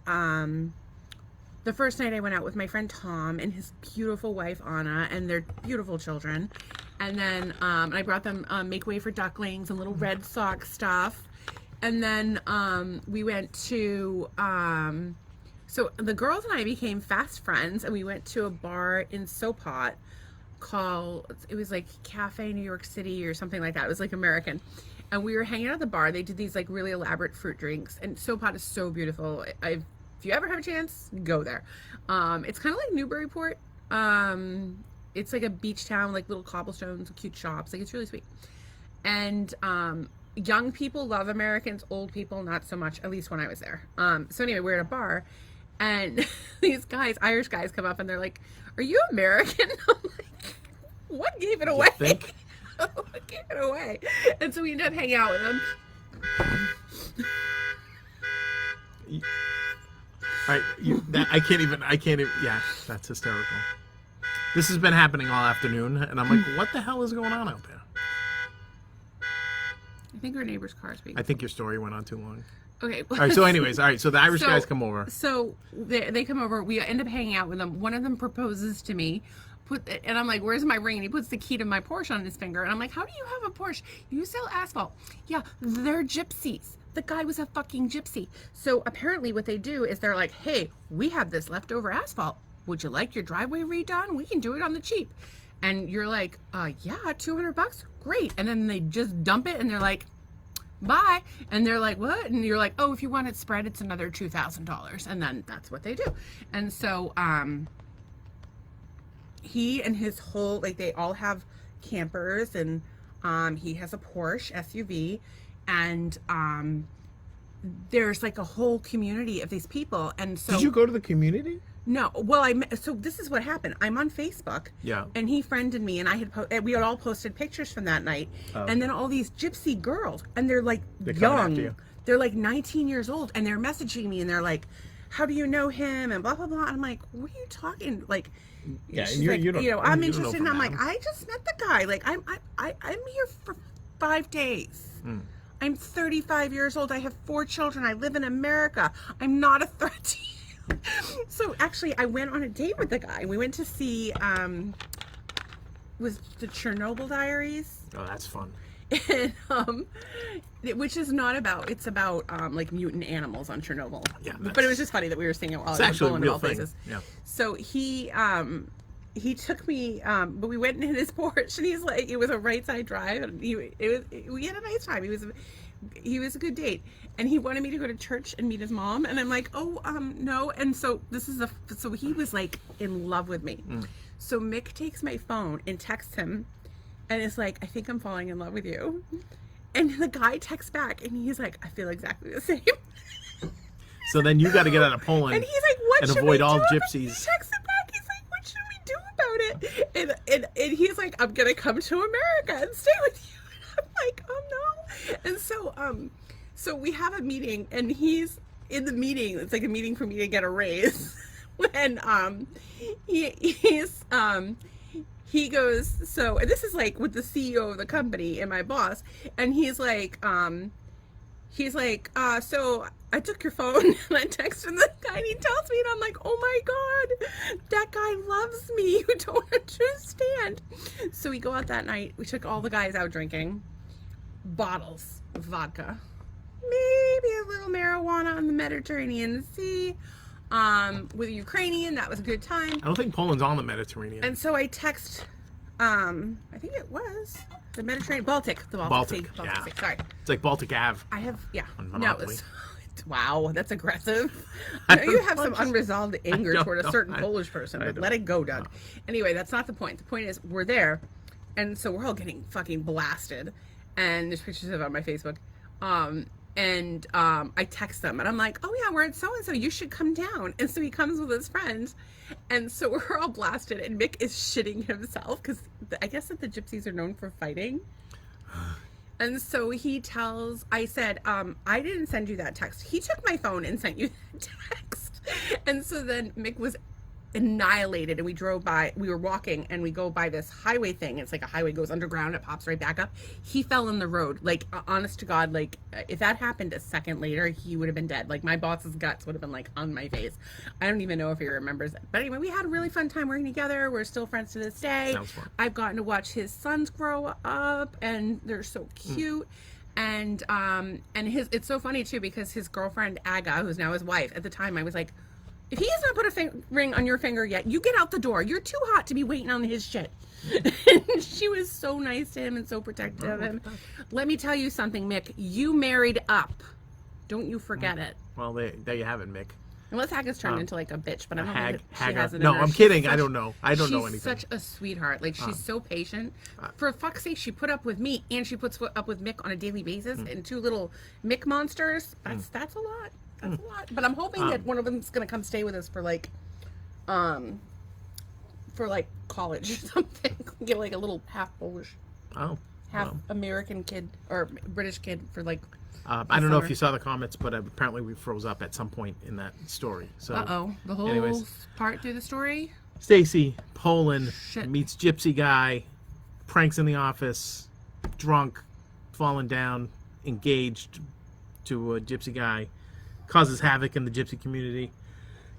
the first night I went out with my friend Tom and his beautiful wife Anna and their beautiful children. And then I brought them make way for ducklings and little Red Sox stuff. And then we went to, so the girls and I became fast friends, and we went to a bar in Sopot called, it was like Cafe New York City or something like that. It was like American. And we were hanging out at the bar. They did these like really elaborate fruit drinks, and Sopot is so beautiful. If you ever have a chance, go there. It's kind of like Newburyport. It's like a beach town, like little cobblestones, cute shops. Like, it's really sweet. And young people love Americans, old people not so much, at least when I was there. So anyway, we're at a bar, and these guys, Irish guys, come up and they're like, "Are you American?" I'm like, what gave it away? What gave it away? And so we ended up hanging out with them. All right, I can't even, yeah, that's hysterical. This has been happening all afternoon, and I'm like, what the hell is going on out there? I think our neighbor's car is being... I think your story went on too long. Okay. All right, so anyways, so the Irish guys come over. So they come over, we end up hanging out with them. One of them proposes to me, and I'm like, where's my ring? And he puts the key to my Porsche on his finger, and I'm like, how do you have a Porsche? You sell asphalt. Yeah, they're gypsies. The guy was a fucking gypsy. So apparently what they do is they're like, hey, we have this leftover asphalt. Would you like your driveway redone? We can do it on the cheap. And you're like, yeah, $200? Great. And then they just dump it, and they're like, bye. And they're like, what? And you're like, oh, if you want it spread, it's another $2,000. And then that's what they do. And so he and his whole, like, they all have campers, and he has a Porsche SUV. And there's like a whole community of these people. And so, did you go to the community? No. Well, so this is what happened. I'm on Facebook. Yeah. And he friended me, and we had all posted pictures from that night. Oh. And then all these gypsy girls, and they're like young. They're like 19 years old, and they're messaging me, and they're like, how do you know him? And blah blah blah. And I'm like, what are you talking? Like, yeah, she's like, I'm interested. And I'm like, I just met the guy. Like, I'm here for 5 days. I'm 35 years old. I have 4 children. I live in America. I'm not a threat to you. So actually, I went on a date with the guy. We went to see, was the Chernobyl Diaries. Oh, that's fun. And, which is not about, it's about like mutant animals on Chernobyl. Yeah. But it was just funny that we were seeing it while I was going to all places. Yeah. So he took me, but we went in his Porsche, and he's like, it was a right side drive, and we had a nice time. He was a good date, and he wanted me to go to church and meet his mom, and I'm like, oh, no. And so so he was like in love with me. So Mick takes my phone and texts him, and is like, I think I'm falling in love with you. And the guy texts back, and he's like, I feel exactly the same. So then you got to get out of Poland, and he's like, what and should avoid we all do? gypsies. He texts him back. He's like, what should we do about it? And he's like, I'm gonna come to America and stay with you. And I'm like, oh no. And so we have a meeting, and he's in the meeting. It's like a meeting for me to get a raise. When he goes, so, and this is like with the CEO of the company and my boss, and he's like, so I took your phone and I texted the guy, and he tells me, and I'm like, oh my God, that guy loves me. You don't understand. So we go out that night. We took all the guys out drinking, bottles of vodka, maybe a little marijuana on the Mediterranean Sea. With a Ukrainian, that was a good time. I don't think Poland's on the Mediterranean. And so I text, I think it was the Mediterranean, the Baltic Sea. Yeah. Sea. Sorry. It's like Baltic Ave. I have, yeah. On No, Monopoly. wow, that's aggressive. I know you have some unresolved anger don't toward a know. certain Polish person, but let it go, Doug. Anyway, that's not the point. The point is, we're there, and so we're all getting fucking blasted. And there's pictures of it on my Facebook. I text them, and I'm like, oh yeah, we're at so-and-so, you should come down. And so he comes with his friends, and so we're all blasted, and Mick is shitting himself, because I guess that the gypsies are known for fighting. And so he tells, I said, I didn't send you that text. He took my phone and sent you that text. And so then Mick was annihilated, and we were walking, and we go by this highway thing. It's like a highway goes underground, it pops right back up. He fell in the road. Like, honest to God, like, if that happened a second later, he would have been dead. Like, my boss's guts would have been, like, on my face. I don't even know if he remembers it. But anyway, we had a really fun time working together. We're still friends to this day. Sounds fun. I've gotten to watch his sons grow up, and they're so cute. And it's so funny too, because his girlfriend Aga, who's now his wife, at the time I was like, if he has not put a ring on your finger yet, you get out the door. You're too hot to be waiting on his shit. And she was so nice to him and so protective of him. Let me tell you something, Mick. You married up. Don't you forget it. Well, there you have it, Mick. Unless Aga's turned into like a bitch, but I don't know that she Hagger. has it in No, her. I'm She's kidding. such- I don't know. I don't know anything. She's such a sweetheart. Like, she's so patient. For fuck's sake, she put up with me, and she puts up with Mick on a daily basis, and two little Mick monsters. That's a lot. That's a lot. But I'm hoping that one of them's gonna come stay with us for like college or something. Get like a little half Polish, half American kid or British kid for like. I don't know if you saw the comments, but apparently we froze up at some point in that story. So, the whole part through the story. Stacy, Poland, Shit. meets Gypsy guy, pranks in the office, drunk, falling down, engaged to a Gypsy guy, causes havoc in the Gypsy community,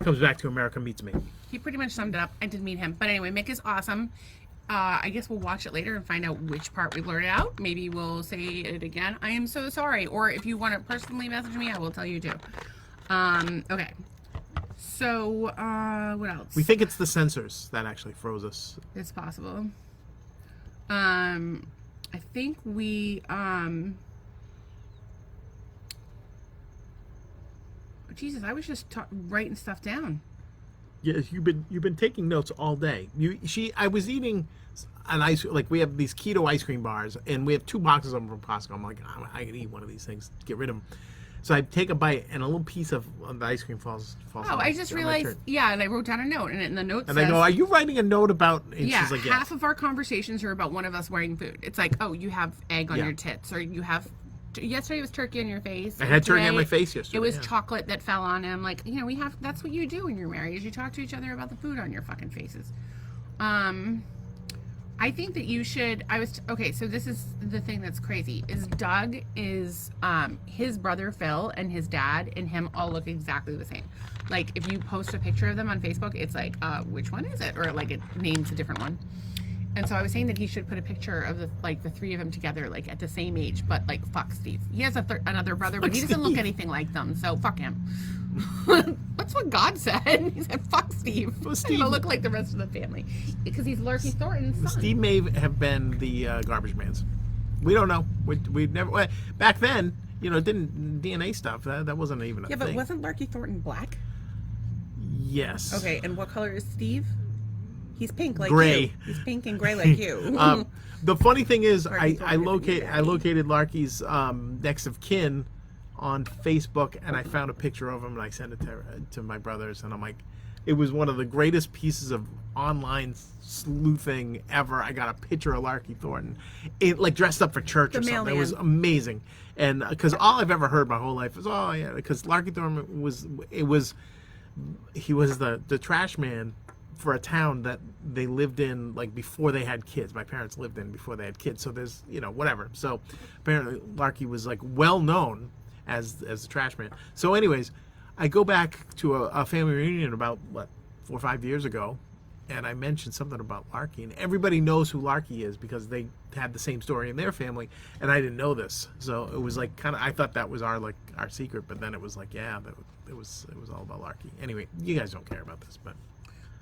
comes back to America, meets me. He pretty much summed it up. I did meet him. But anyway, Mick is awesome. I guess we'll watch it later and find out which part we blurred out. Maybe we'll say it again. I am so sorry. Or if you want to personally message me, I will tell you too. Okay. So, what else? We think it's the censors that actually froze us. It's possible. I think we, Jesus, I was just writing stuff down. Yes, you've been taking notes all day. I was eating an ice, like we have these keto ice cream bars, and we have 2 boxes of them from Costco. I'm like, I can eat one of these things, get rid of them. So I take a bite, and a little piece of the ice cream falls. Oh, I just realized, and I wrote down a note, and in the note says, I go, are you writing a note about? And yeah, she's like, half of our conversations are about one of us wearing food. It's like, oh, you have egg on Yeah. your tits, or you have. Yesterday was turkey on your face. I had turkey Today, on my face yesterday. It was yeah. chocolate that fell on him. Like, we have. That's what you do when you're married. Is you talk to each other about the food on your fucking faces. I think that you should. Okay. So this is the thing that's crazy. Is Doug is his brother Phil and his dad and him all look exactly the same. Like, if you post a picture of them on Facebook, it's like, which one is it? Or like it names a different one. And so I was saying that he should put a picture of the 3 of them together, like at the same age, but like fuck Steve. He has another brother, but he doesn't look anything like them, so fuck him. That's what God said. He said, "Fuck Steve." Well, Steve will look like the rest of the family because he's Larky Thornton's son. Steve may have been the garbage man's. We don't know. We never back then. Didn't DNA stuff. That wasn't even a thing. Yeah, but wasn't Larky Thornton black? Yes. Okay, and what color is Steve? He's pink like Gray. you. He's pink and gray like you. The funny thing is, Larky I Thornton located Larky's next of kin on Facebook, and I found a picture of him, and I sent it to my brothers, and I'm like, it was one of the greatest pieces of online sleuthing ever. I got a picture of Larky Thornton, like dressed up for church or something. It was amazing, and because all I've ever heard my whole life is, oh yeah, because Larky Thornton was the trash man for a town that they lived in like before they had kids. My parents lived in before they had kids, so there's whatever. So apparently Larky was like well known as the trash man. So anyways, I go back to a family reunion about 4 or 5 years ago, and I mentioned something about Larky, and everybody knows who Larky is because they had the same story in their family, and I didn't know this, so it was like kind of, I thought that was our secret, but then it was like, yeah, it was all about Larky. Anyway, you guys don't care about this, but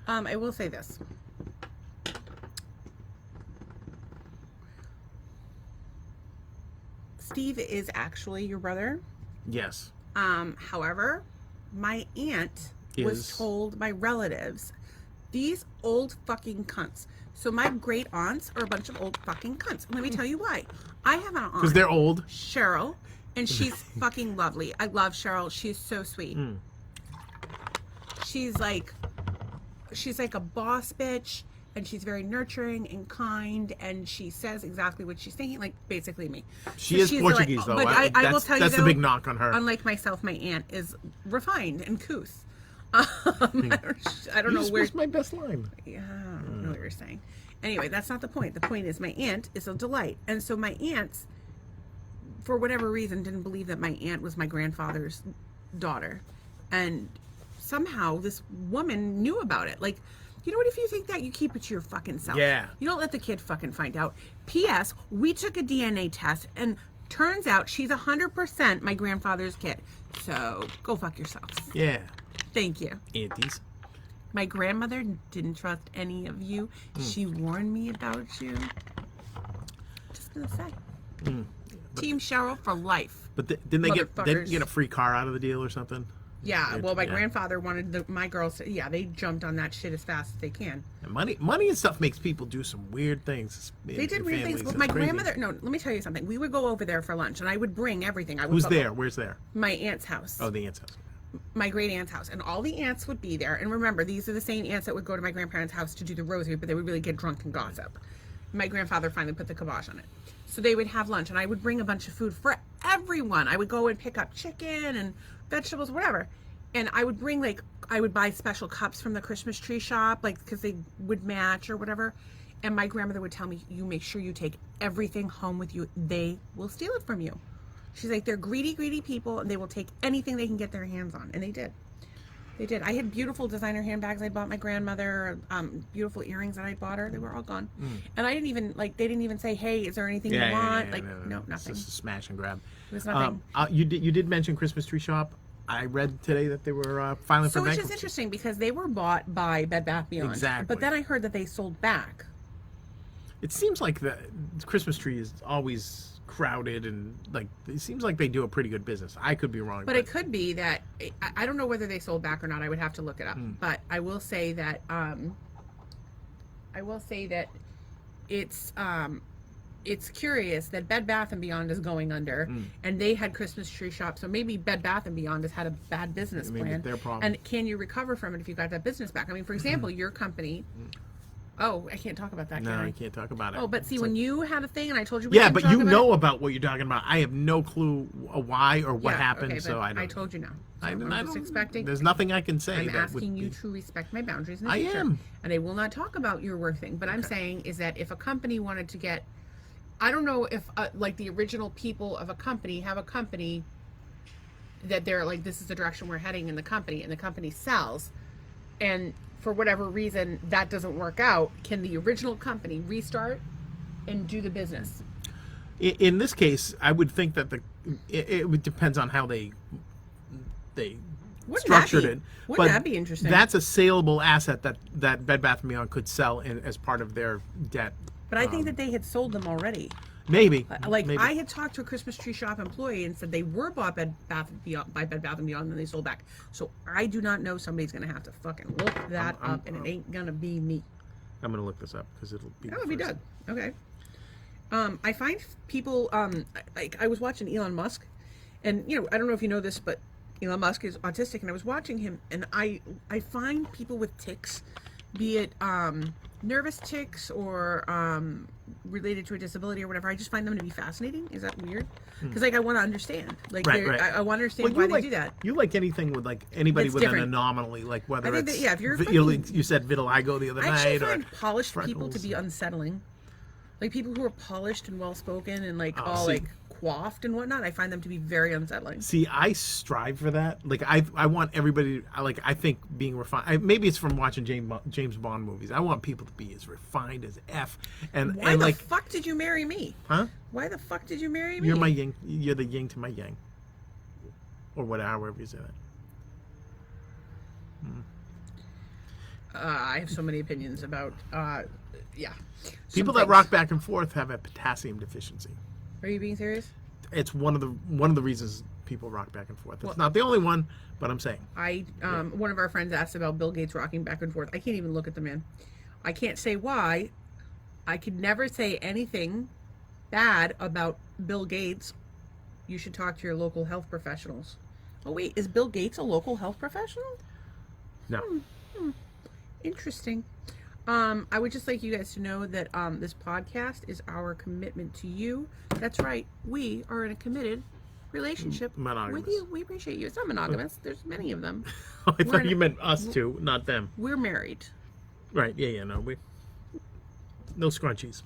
I will say this. Steve is actually your brother. yes, However, my aunt was told by relatives, these old fucking cunts. So my great aunts are a bunch of old fucking cunts. Let me tell you why. I have an aunt. because they're old. Cheryl, and she's fucking lovely. I love Cheryl. She's so sweet. She's like a boss bitch, and she's very nurturing and kind, and she says exactly what she's thinking, like basically me. She is Portuguese, like, though. But I will tell you, that's the big knock on her. Unlike myself, my aunt is refined and couth. I don't know where. That's my best line. Yeah, I don't know what you're saying. Anyway, that's not the point. The point is my aunt is a delight. And so my aunts, for whatever reason, didn't believe that my aunt was my grandfather's daughter. And somehow this woman knew about it. Like, you know what? If you think that, you keep it to your fucking self. Yeah. You don't let the kid fucking find out. P.S. We took a DNA test, and turns out she's 100% my grandfather's kid. So go fuck yourselves. Yeah. Thank you. Aunties. My grandmother didn't trust any of you. She warned me about you. Just gonna say. Team Cheryl for life. But didn't they get a free car out of the deal or something? Yeah, well, my grandfather wanted my girls to, they jumped on that shit as fast as they can. And money and stuff makes people do some weird things. They did weird things. But my grandmother, no, let me tell you something. We would go over there for lunch, and I would bring everything. Who's there? Where's there? My aunt's house. Oh, the aunt's house. My great aunt's house, and all the aunts would be there. And remember, these are the same aunts that would go to my grandparents' house to do the rosary, but they would really get drunk and gossip. My grandfather finally put the kibosh on it. So they would have lunch, and I would bring a bunch of food for everyone. I would go and pick up chicken and vegetables, whatever. And I would bring, I would buy special cups from the Christmas tree shop, because they would match or whatever. And my grandmother would tell me, you make sure you take everything home with you. They will steal it from you. She's like, they're greedy, greedy people, and they will take anything they can get their hands on. And they did. They did. I had beautiful designer handbags I bought my grandmother, beautiful earrings that I bought her. They were all gone. And I didn't even, they didn't even say, hey, is there anything you want? No, nothing. It's just a smash and grab. It was nothing. You did mention Christmas Tree Shop. I read today that they were filing for bankruptcy. Which is interesting because they were bought by Bed Bath Beyond. Exactly. But then I heard that they sold back. It seems like the Christmas tree is always crowded, and it seems like they do a pretty good business. I could be wrong, but it could be that I don't know whether they sold back or not. I would have to look it up. But I will say that it's curious that Bed Bath and Beyond is going under, and they had Christmas Tree Shop. So maybe Bed Bath and Beyond has had a bad business plan. Their problem. And can you recover from it if you got that business back? I mean, for example, your company. Oh, I can't talk about that. No, I can't talk about it. Oh, but see, when you had a thing, and I told you, but you know about what you're talking about. I have no clue why or what happened, okay, so I don't. I told you now. So I'm just expecting. There's nothing I can say. I'm asking you to respect my boundaries in the I future. am. And I will not talk about your work thing. But I'm saying is that if a company wanted to get, I don't know if the original people of a company have a company that they're like, this is the direction we're heading in the company, and the company sells, and for whatever reason that doesn't work out, can the original company restart and do the business? In this case, I would think that it depends on how they structured it. Wouldn't that be interesting? That's a saleable asset that Bed Bath & Beyond could sell as part of their debt. But I think that they had sold them already. Maybe. Maybe. I had talked to a Christmas Tree Shop employee and said they were bought by Bed Bath & Beyond, and then they sold back. So I do not know. Somebody's going to have to fucking look that up, and it ain't going to be me. I'm going to look this up because it'll be. That would be Doug. Okay. I find people, I was watching Elon Musk, and, I don't know if you know this, but Elon Musk is autistic, and I was watching him, and I find people with tics, be it nervous tics or related to a disability or whatever, I just find them to be fascinating. Is that weird? Because I want to understand. Right. I want to understand why they do that. You like anything with anybody It's with different. an anomaly, like whether I think it's if you're you said vitiligo the other I night, actually or find polished people to freckles. be unsettling. Like people who are polished and well spoken and like Oh, all see. like coiffed and whatnot, I find them to be very unsettling. See, I strive for that. Like, I want everybody. I think being refined. Maybe it's from watching James Bond movies. I want people to be as refined as F. And Why and the like, fuck did you marry me? huh? Why the fuck did you marry me? You're my yin. You're the yin to my yang, or whatever, however you say that. I have so many opinions about. Yeah. People Some that things. rock back and forth have a potassium deficiency. Are you being serious? It's one of the reasons people rock back and forth. It's not the only one, but I'm saying. One of our friends asked about Bill Gates rocking back and forth. I can't even look at the man. I can't say why. I could never say anything bad about Bill Gates. You should talk to your local health professionals. Oh wait, is Bill Gates a local health professional? No. Interesting. I would just like you guys to know that this podcast is our commitment to you. That's right. We are in a committed relationship Monogamous. with you. We appreciate you. It's not monogamous. There's many of them. I thought you meant us two, not them. We're married. Right? Yeah. No, no scrunchies.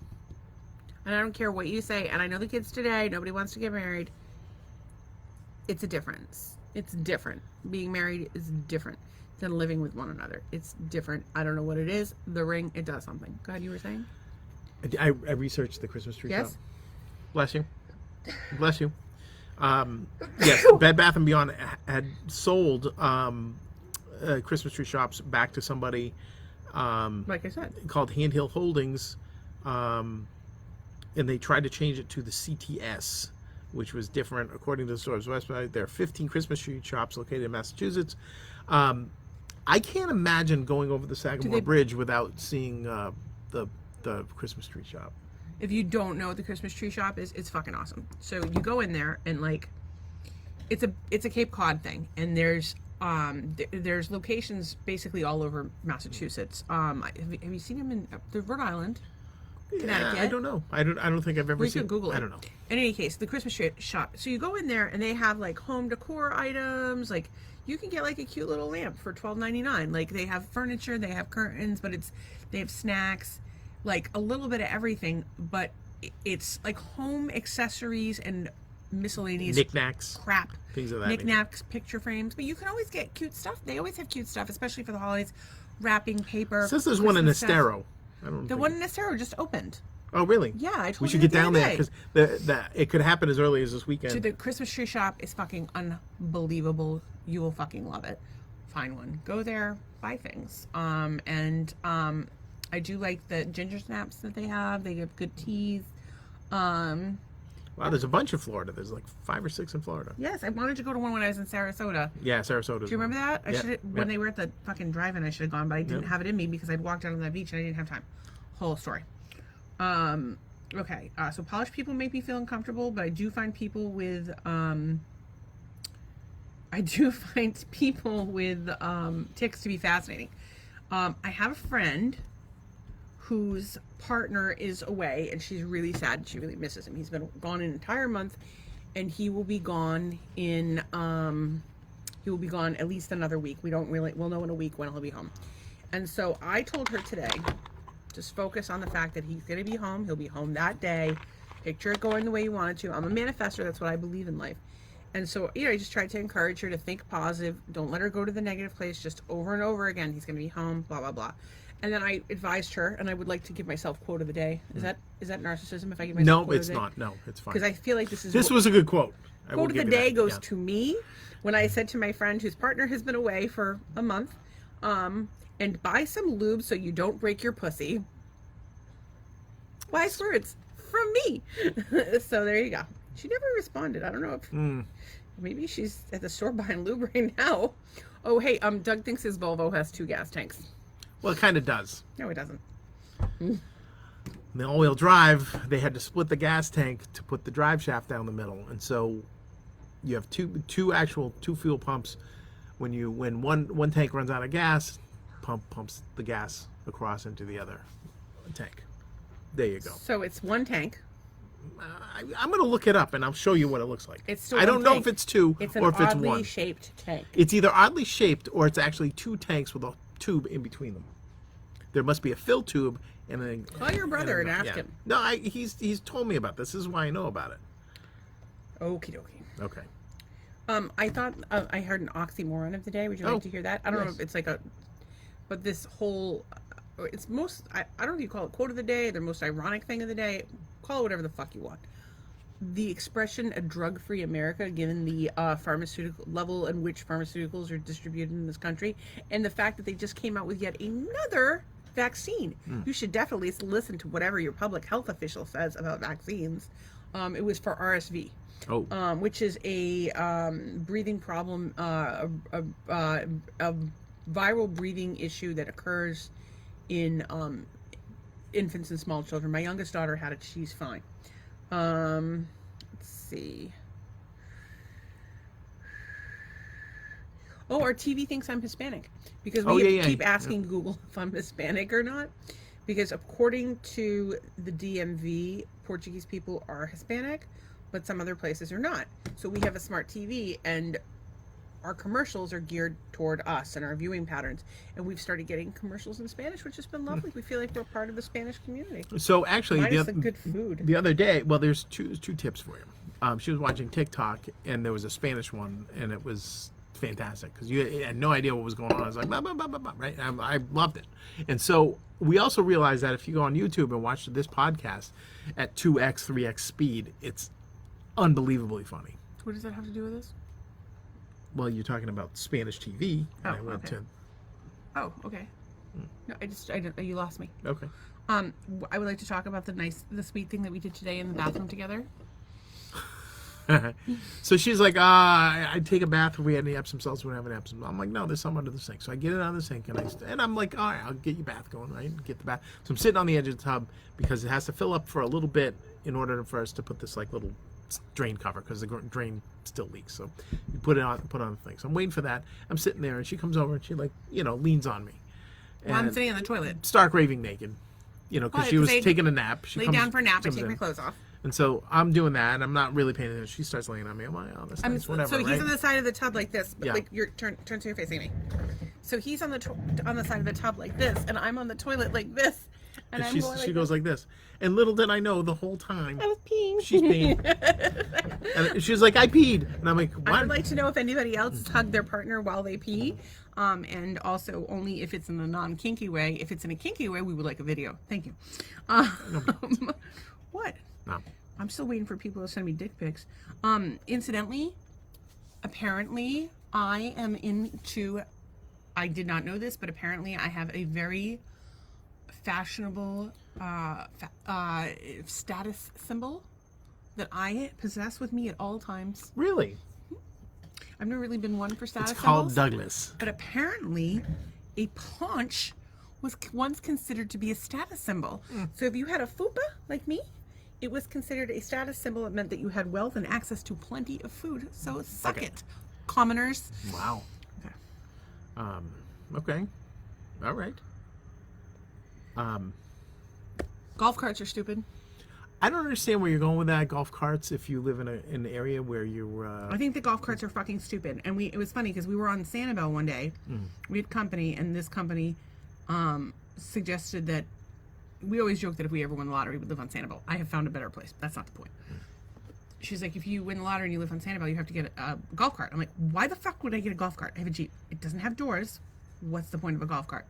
And I don't care what you say. And I know the kids today, nobody wants to get married. It's a difference. It's different. Being married is different than living with one another. It's different. I don't know what it is. The ring, it does something. God, you were saying? I researched the Christmas tree Yes? shop. Bless you. Bless you. Yes, Bed Bath & Beyond had sold Christmas tree shops back to somebody Like I said. called Handhill Holdings, and they tried to change it to the CTS, which was different. According to the store's website, there are 15 Christmas tree shops located in Massachusetts. I can't imagine going over the Sagamore Bridge without seeing the Christmas tree shop. If you don't know what the Christmas tree shop is, it's fucking awesome. So you go in there and like, it's a Cape Cod thing, and there's locations basically all over Massachusetts. Have you seen them in the Rhode Island? Connecticut? Yeah, I don't know. I don't think I've ever We seen. could Google it. I don't know. In any case, the Christmas tree shop. So you go in there and they have like home decor items. Like you can get like a cute little lamp for $12.99. Like they have furniture, they have curtains, but they have snacks, like a little bit of everything. But it's like home accessories and miscellaneous Knickknacks, crap, things of that knickknacks, picture frames. But you can always get cute stuff. They always have cute stuff, especially for the holidays. Wrapping paper. It says there's one in Christmas stuff. Estero. I don't. The one in Estero just opened. Oh, really? Yeah, I told We you should that get the down other there day. because it could happen as early as this weekend. So the Christmas tree shop is fucking unbelievable. You will fucking love it. Find one. Go there, buy things. I do like the ginger snaps that they have. They have good teas. Wow, there's a bunch in Florida. There's like 5 or 6 in Florida. Yes, I wanted to go to one when I was in Sarasota. Yeah, Sarasota. Do you remember that? I Yeah, should when they were at the fucking drive-in, I should have gone, but I didn't have it in me because I'd walked out on that beach and I didn't have time. Whole story. Okay. So polished people make me feel uncomfortable, but I do find people with ticks to be fascinating. I have a friend whose partner is away and she's really sad. She really misses him. He's been gone an entire month, and he will be gone at least another week. We'll know in a week when he'll be home. And so I told her today, just focus on the fact that he's going to be home. He'll be home that day. Picture it going the way you want it to. I'm a manifestor. That's what I believe in life. And so, I just tried to encourage her to think positive. Don't let her go to the negative place. Just over and over again, he's going to be home, blah, blah, blah. And then I advised her, and I would like to give myself quote of the day. Is that narcissism if I give myself No, quote it's of the day? not. No, it's fine. Because I feel like this was a good quote. Quote of the day goes to me when I said to my friend whose partner has been away for a month, and buy some lube so you don't break your pussy. Wise words from me. So there you go. She never responded. I don't know if maybe she's at the store buying lube right now. Oh, hey, Doug thinks his Volvo has 2 gas tanks. Well, it kind of does. No, it doesn't. The all-wheel drive, they had to split the gas tank to put the drive shaft down the middle, and so you have two fuel pumps. When one tank runs out of gas, pumps the gas across into the other tank. There you go. So it's one tank. I'm going to look it up, and I'll show you what it looks like. It's still I don't one know tank. if it's 2 It's or if an it's oddly 1. shaped tank. It's either oddly shaped or it's actually 2 tanks with a tube in between them. there must be a fill tube, and then Call your brother and ask him. No, he's told me about this. This is why I know about it. Okie dokie. Okay. I thought I heard an oxymoron of the day. Would you like to hear that? I don't know if it's like but this whole, it's most, I don't know if you call it quote of the day, the most ironic thing of the day. Call it whatever the fuck you want. The expression "a drug-free America," given the pharmaceutical level in which pharmaceuticals are distributed in this country, and the fact that they just came out with yet another vaccine. You should definitely listen to whatever your public health official says about vaccines. It was for RSV, which is a breathing problem, a viral breathing issue that occurs in infants and small children. My youngest daughter had it. She's fine. Let's see. Oh, our TV thinks I'm Hispanic because we keep asking Google if I'm Hispanic or not. Because according to the DMV, Portuguese people are Hispanic, but some other places are not. So we have a smart TV, and our commercials are geared toward us and our viewing patterns. And we've started getting commercials in Spanish, which has been lovely. We feel like we're part of the Spanish community. So actually, minus the good food. The other day, well, there's two tips for you. She was watching TikTok, and there was a Spanish one, and it was fantastic because you had no idea what was going on. I was like, bah, bah, bah, bah, bah, right? I loved it. And so we also realized that if you go on YouTube and watch this podcast at 2x, 3x speed, it's unbelievably funny. What does that have to do with this? Well, you're talking about Spanish TV. Oh, I went to. Oh, okay. No, I didn't. You lost me. Okay. I would like to talk about the sweet thing that we did today in the bathroom together. So she's like, I'd take a bath if we had any Epsom salts. We don't have any Epsom. I'm like, no, there's some under the sink. So I get it out of the sink, and I'm like, all right, I'll get your bath going, right? Get the bath. So I'm sitting on the edge of the tub because it has to fill up for a little bit in order for us to put this like little drain cover because the drain still leaks. So you put on the thing. So I'm waiting for that. I'm sitting there, and she comes over and she leans on me. And Well, I'm sitting in the toilet. Stark raving naked, because she was taking a nap. She lay comes, down for a nap. I comes take in. my clothes off. And so I'm doing that, and I'm not really paying attention. She starts laying on me. I'm like, oh, that's nice, whatever. So he's right? on the side of the tub like this, but Yeah. like you're turn to your facing me. So he's on the side of the tub like this, and I'm on the toilet like this, and she goes like this. And little did I know the whole time I was peeing. she's peeing. And she's like, I peed, and I'm like, what? I would like to know if anybody else hugged their partner while they pee, and also only if it's in a non-kinky way. If it's in a kinky way, we would like a video. Thank you. What? No. I'm still waiting for people to send me dick pics. Incidentally, apparently I am into, I did not know this, but apparently I have a very fashionable status symbol that I possess with me at all times. Really? I've never really been one for status It's called symbols, Douglas. but apparently a paunch was once considered to be a status symbol. So if you had a fupa like me, it was considered a status symbol. It meant that you had wealth and access to plenty of food. So suck it, commoners. Wow. Okay. Okay. All right. Golf carts are stupid. I don't understand where you're going with that. Golf carts, if you live in an area where you're... I think the golf carts are fucking stupid. And it was funny because we were on Sanibel one day. We had company, and this company suggested that we always joke that if we ever win the lottery, we'd live on Sanibel. I have found a better place. That's not the point. She's like, if you win the lottery and you live on Sanibel, you have to get a golf cart. I'm like, why the fuck would I get a golf cart? I have a Jeep. It doesn't have doors. What's the point of a golf cart?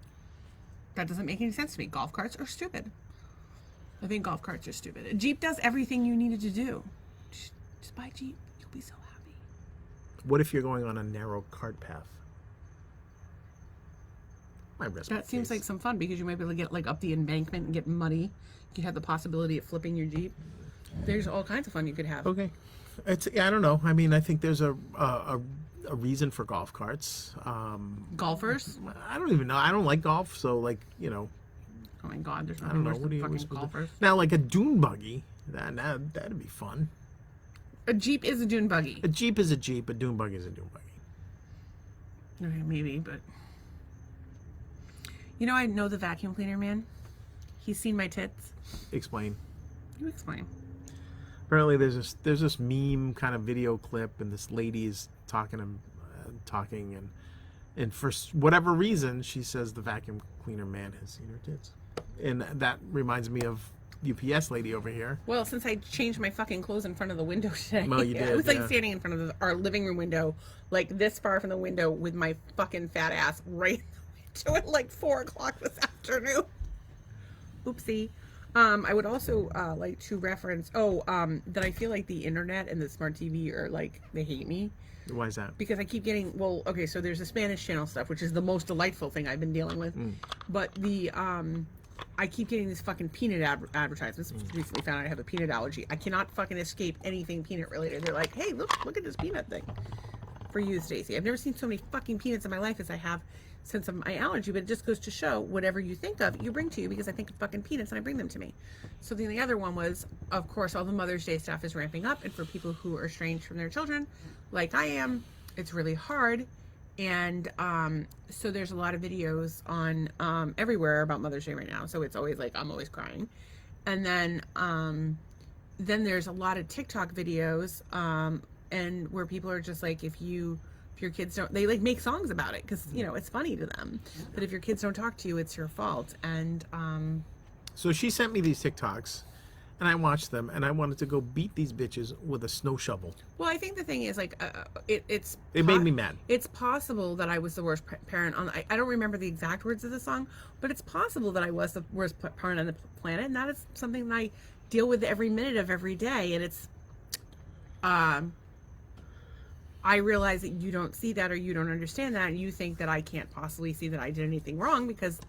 That doesn't make any sense to me. Golf carts are stupid. I think golf carts are stupid. A Jeep does everything you needed to do. Just buy a Jeep. You'll be so happy. What if you're going on a narrow cart path? That seems like some fun because you might be able to get like up the embankment and get muddy. You have the possibility of flipping your Jeep. There's all kinds of fun you could have. Okay. I don't know. I mean, I think there's a reason for golf carts. Golfers? I don't even know. I don't like golf, so like, Oh my God, there's I don't know. worse What do than you fucking golfers. Now, like a dune buggy, that'd be fun. A Jeep is a dune buggy. A Jeep is a Jeep. A dune buggy is a dune buggy. Okay, maybe, but I know the vacuum cleaner man. He's seen my tits. Explain. You explain. Apparently, there's this meme kind of video clip, and this lady is talking, and And for whatever reason, she says the vacuum cleaner man has seen her tits. And that reminds me of UPS lady over here. Well, since I changed my fucking clothes in front of the window today, Well, you did, I was like yeah. standing in front of our living room window, like this far from the window, with my fucking fat ass right to it, like 4 o'clock this afternoon. Oopsie. I would also like to reference, that I feel like the internet and the smart TV are like, they hate me. Why is that? Because I keep getting, well, okay, so there's the Spanish channel stuff, which is the most delightful thing I've been dealing with. But the, I keep getting these fucking peanut advertisements. Recently found out I have a peanut allergy. I cannot fucking escape anything peanut related. They're like, hey, look at this peanut thing. For you, Stacy. I've never seen so many fucking peanuts in my life as I have since of my allergy, but it just goes to show whatever you think of, you bring to you, because I think of fucking peanuts and I bring them to me. So then the other one was, of course, all the Mother's Day stuff is ramping up, and for people who are estranged from their children, like I am, it's really hard. And so there's a lot of videos on everywhere about Mother's Day right now. So it's always like, I'm always crying. And then there's a lot of TikTok videos and where people are just like, if your kids don't, they like make songs about it because, you know, it's funny to them. But if your kids don't talk to you, it's your fault. And so she sent me these TikToks, and I watched them, and I wanted to go beat these bitches with a snow shovel. Well, I think the thing is, like, It made me mad. It's possible that I was the worst parent on. I don't remember the exact words of the song, but it's possible that I was the worst parent on the planet, and that is something that I deal with every minute of every day. And it's, I realize that you don't see that, or you don't understand that, and you think that I can't possibly see that I did anything wrong because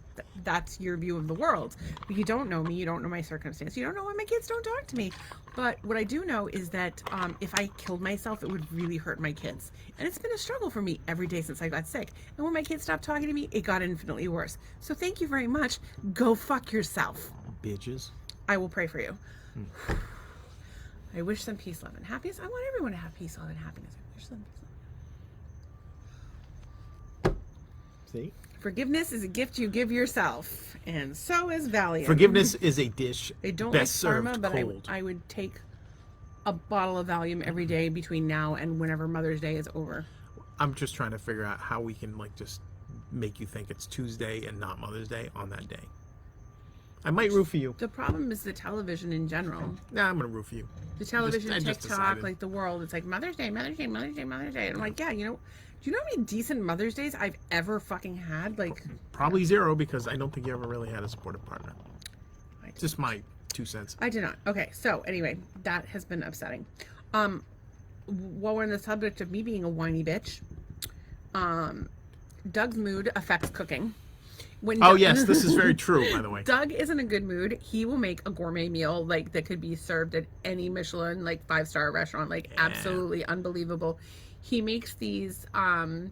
that's your view of the world. But you don't know me, you don't know my circumstance, you don't know why my kids don't talk to me. But what I do know is that if I killed myself, it would really hurt my kids. And it's been a struggle for me every day since I got sick. And when my kids stopped talking to me, it got infinitely worse. So thank you very much. Go fuck yourself. Bitches. I will pray for you. I wish them peace, love, and happiness. I want everyone to have peace, love, and happiness. I wish them peace, love. See? Forgiveness is a gift you give yourself, and so is Valium. Forgiveness is a dish I don't best like served Pharma, but cold. I would take a bottle of Valium every day between now and whenever Mother's Day is over. I'm just trying to figure out how we can like just make you think it's Tuesday and not Mother's Day on that day. I might root for you. The problem is the television in general. Nah, I'm gonna root for you. The television, I just TikTok, decided. like the world. It's like Mother's Day, Mother's Day, Mother's Day, Mother's Day. And I'm like, yeah, you know, do you know how many decent Mother's Days I've ever fucking had? Like, Probably zero, because I don't think you ever really had a supportive partner. I did. Just my 2 cents. I did not. Okay, so anyway, that has been upsetting. While we're on the subject of me being a whiny bitch, Doug's mood affects cooking. When Oh yes, this is very true, by the way. Doug is in a good mood, he will make a gourmet meal like that could be served at any Michelin like 5-star restaurant, like absolutely unbelievable. He makes these what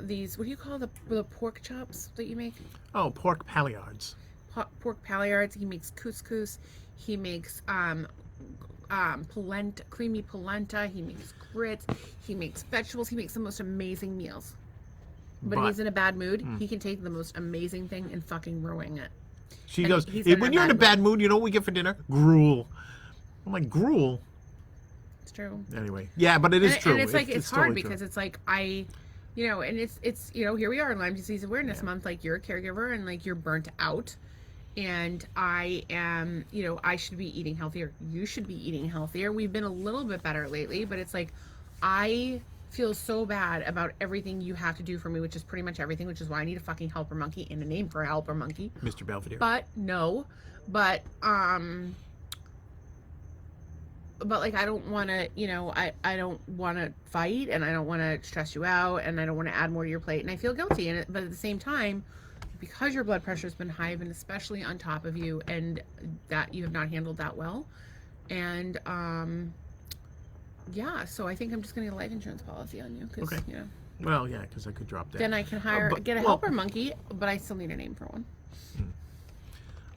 do you call the pork chops that you make? Oh, pork palliards. Pork palliards. He makes couscous. He makes polenta, creamy polenta. He makes grits. He makes vegetables. He makes the most amazing meals. But when he's in a bad mood, he can take the most amazing thing and fucking ruin it. She And goes, he's hey, in a when you're in a bad mood, you know what we get for dinner? Gruel. I'm like, gruel? It's true. Anyway. Yeah, but it is true. And it's like, it's hard totally because true. it's like, you know, and it's, you know, here we are in Lyme Disease Awareness Month, like you're a caregiver and like you're burnt out. And I am, you know, I should be eating healthier. You should be eating healthier. We've been a little bit better lately, but it's like, I feel so bad about everything you have to do for me, which is pretty much everything, which is why I need a fucking helper monkey and a name for a helper monkey. Mr. Belvedere. But like, I don't want to, you know, I don't want to fight, and I don't want to stress you out, and I don't want to add more to your plate, and I feel guilty. But at the same time, because your blood pressure has been high, I've been especially on top of you, and that you have not handled that well. And, yeah, so I think I'm just going to get a life insurance policy on you, because, Okay. you know. Well, yeah, because I could drop dead. Then I can get a helper monkey, but I still need a name for one.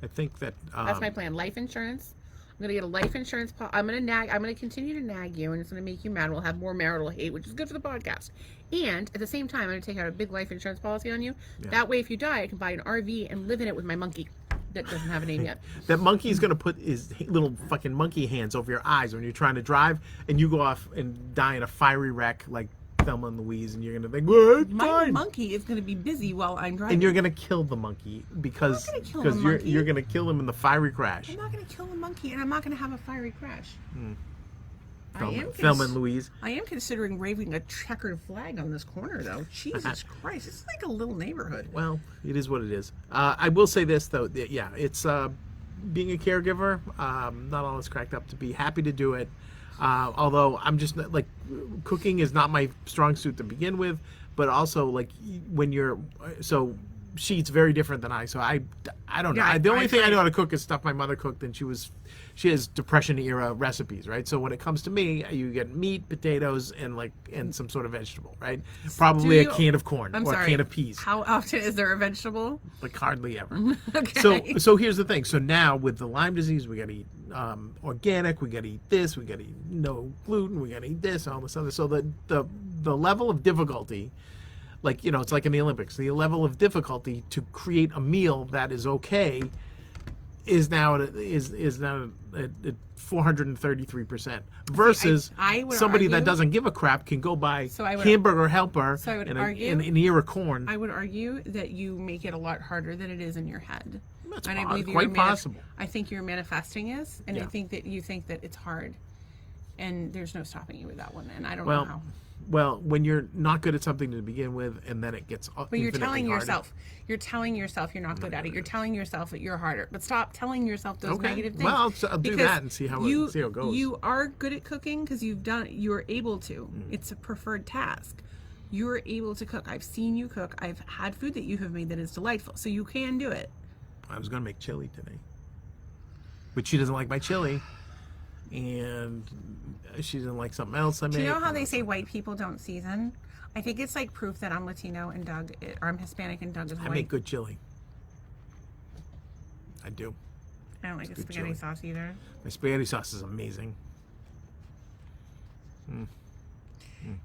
I think that... That's my plan. Life insurance. I'm gonna get a life insurance. I'm gonna continue to nag you, and it's gonna make you mad. We'll have more marital hate, which is good for the podcast. And at the same time, I'm gonna take out a big life insurance policy on you. Yeah. That way, if you die, I can buy an RV and live in it with my monkey that doesn't have a name yet. That monkey's going to put his little fucking monkey hands over your eyes when you're trying to drive, and you go off and die in a fiery wreck like Thelma and Louise, and you're gonna think, "What? My Fine." monkey is going to be busy while I'm driving. And you're gonna kill the monkey because I'm not gonna kill the monkey. you're gonna kill him in the fiery crash. I'm not going to kill the monkey, and I'm not going to have a fiery crash. Thelma and Louise. I am considering waving a checkered flag on this corner, though. Jesus Christ, it's like a little neighborhood. Well, it is what it is. I will say this though, yeah, it's being a caregiver. Not all it's cracked up to be. Happy to do it. Although I'm just like, cooking is not my strong suit to begin with, but also like when you're so. She eats very different than I, so I don't know. Yeah, The only thing I know how to cook is stuff my mother cooked, and she has Depression era recipes, right? So when it comes to me, you get meat, potatoes, and some sort of vegetable, right? Probably a can of corn or a can of peas. How often is there a vegetable? Like hardly ever. Okay. So here's the thing. So now with the Lyme disease, we got to eat organic. We got to eat this. We got to eat no gluten. We got to eat this. All this other. So the level of difficulty. Like, it's like in the Olympics, the level of difficulty to create a meal that is okay is now at 433% versus I would somebody argue, that doesn't give a crap can go buy So hamburger helper so I would and argue, an ear of corn. I would argue that you make it a lot harder than it is in your head. That's and I believe quite possible. I think you're manifesting this, and Yeah. I think that you think that it's hard, and there's no stopping you with that one. And I don't know how. Well, when you're not good at something to begin with, and then it gets But you're telling harder. yourself you're not good at it. You're telling yourself that you're harder. But stop telling yourself those negative things. Well, I'll do because that and see how it goes. You are good at cooking because you're able to. It's a preferred task. You're able to cook. I've seen you cook. I've had food that you have made that is delightful. So you can do it. I was going to make chili today, but she doesn't like my chili, and she doesn't like something else I made. Do you know how they say white people don't season? I think it's like proof that I'm Latino and Doug, or I'm Hispanic and Doug is white. I make good chili. I do. I don't like the spaghetti chili. sauce either. My spaghetti sauce is amazing.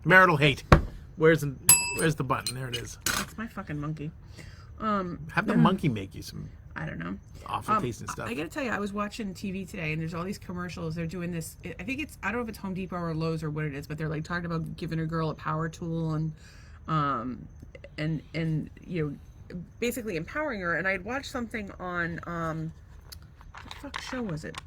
Marital hate. Where's the button? There it is. It's my fucking monkey. Have the monkey make you some I don't know. awful tasting stuff. I gotta tell you, I was watching TV today, and there's all these commercials. They're doing this. I think I don't know if it's Home Depot or Lowe's or what it is, but they're like talking about giving a girl a power tool and basically empowering her. And I'd watched something on what the fuck show was it?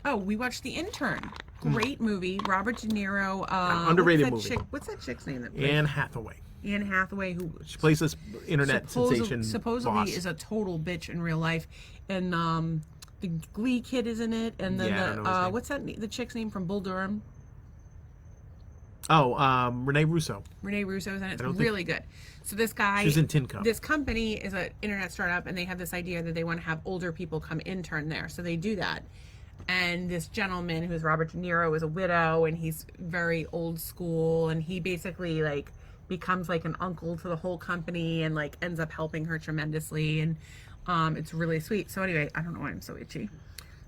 Oh, we watched The Intern. Great movie. Robert De Niro. Underrated movie. What's that chick's name? Anne Hathaway. Anne Hathaway, who She plays this internet sensation supposedly boss. is a total bitch in real life, and the Glee kid is in it, and then I don't know his name. what's that? The chick's name from Bull Durham. Renee Russo. Renee Russo's in it. It's don't really good. So this guy, She's in Tin Cup. This company is an internet startup, and they have this idea that they want to have older people come intern there. So they do that. And this gentleman, who's Robert De Niro, is a widow, and he's very old school, and he basically becomes like an uncle to the whole company, and ends up helping her tremendously, and it's really sweet. So anyway, I don't know why I'm so itchy.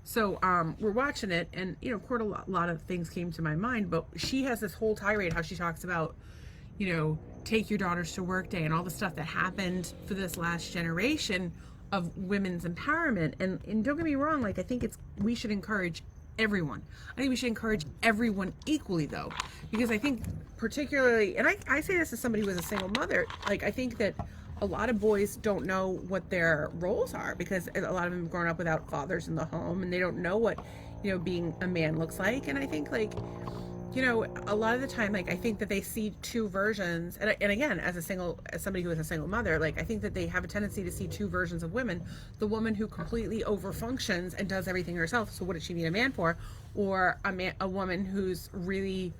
So we're watching it, and quite a lot of things came to my mind, but she has this whole tirade how she talks about, take your daughters to work day and all the stuff that happened for this last generation of women's empowerment. And don't get me wrong, I think we should encourage everyone. I think we should encourage everyone equally, though, because I think particularly, and I say this as somebody who is a single mother, I think that a lot of boys don't know what their roles are, because a lot of them have grown up without fathers in the home, and they don't know what being a man looks like. And I think a lot of the time, I think that they see two versions, and again, as somebody who is a single mother, I think that they have a tendency to see two versions of women: the woman who completely overfunctions and does everything herself. So what does she need a man for? Or a woman who's really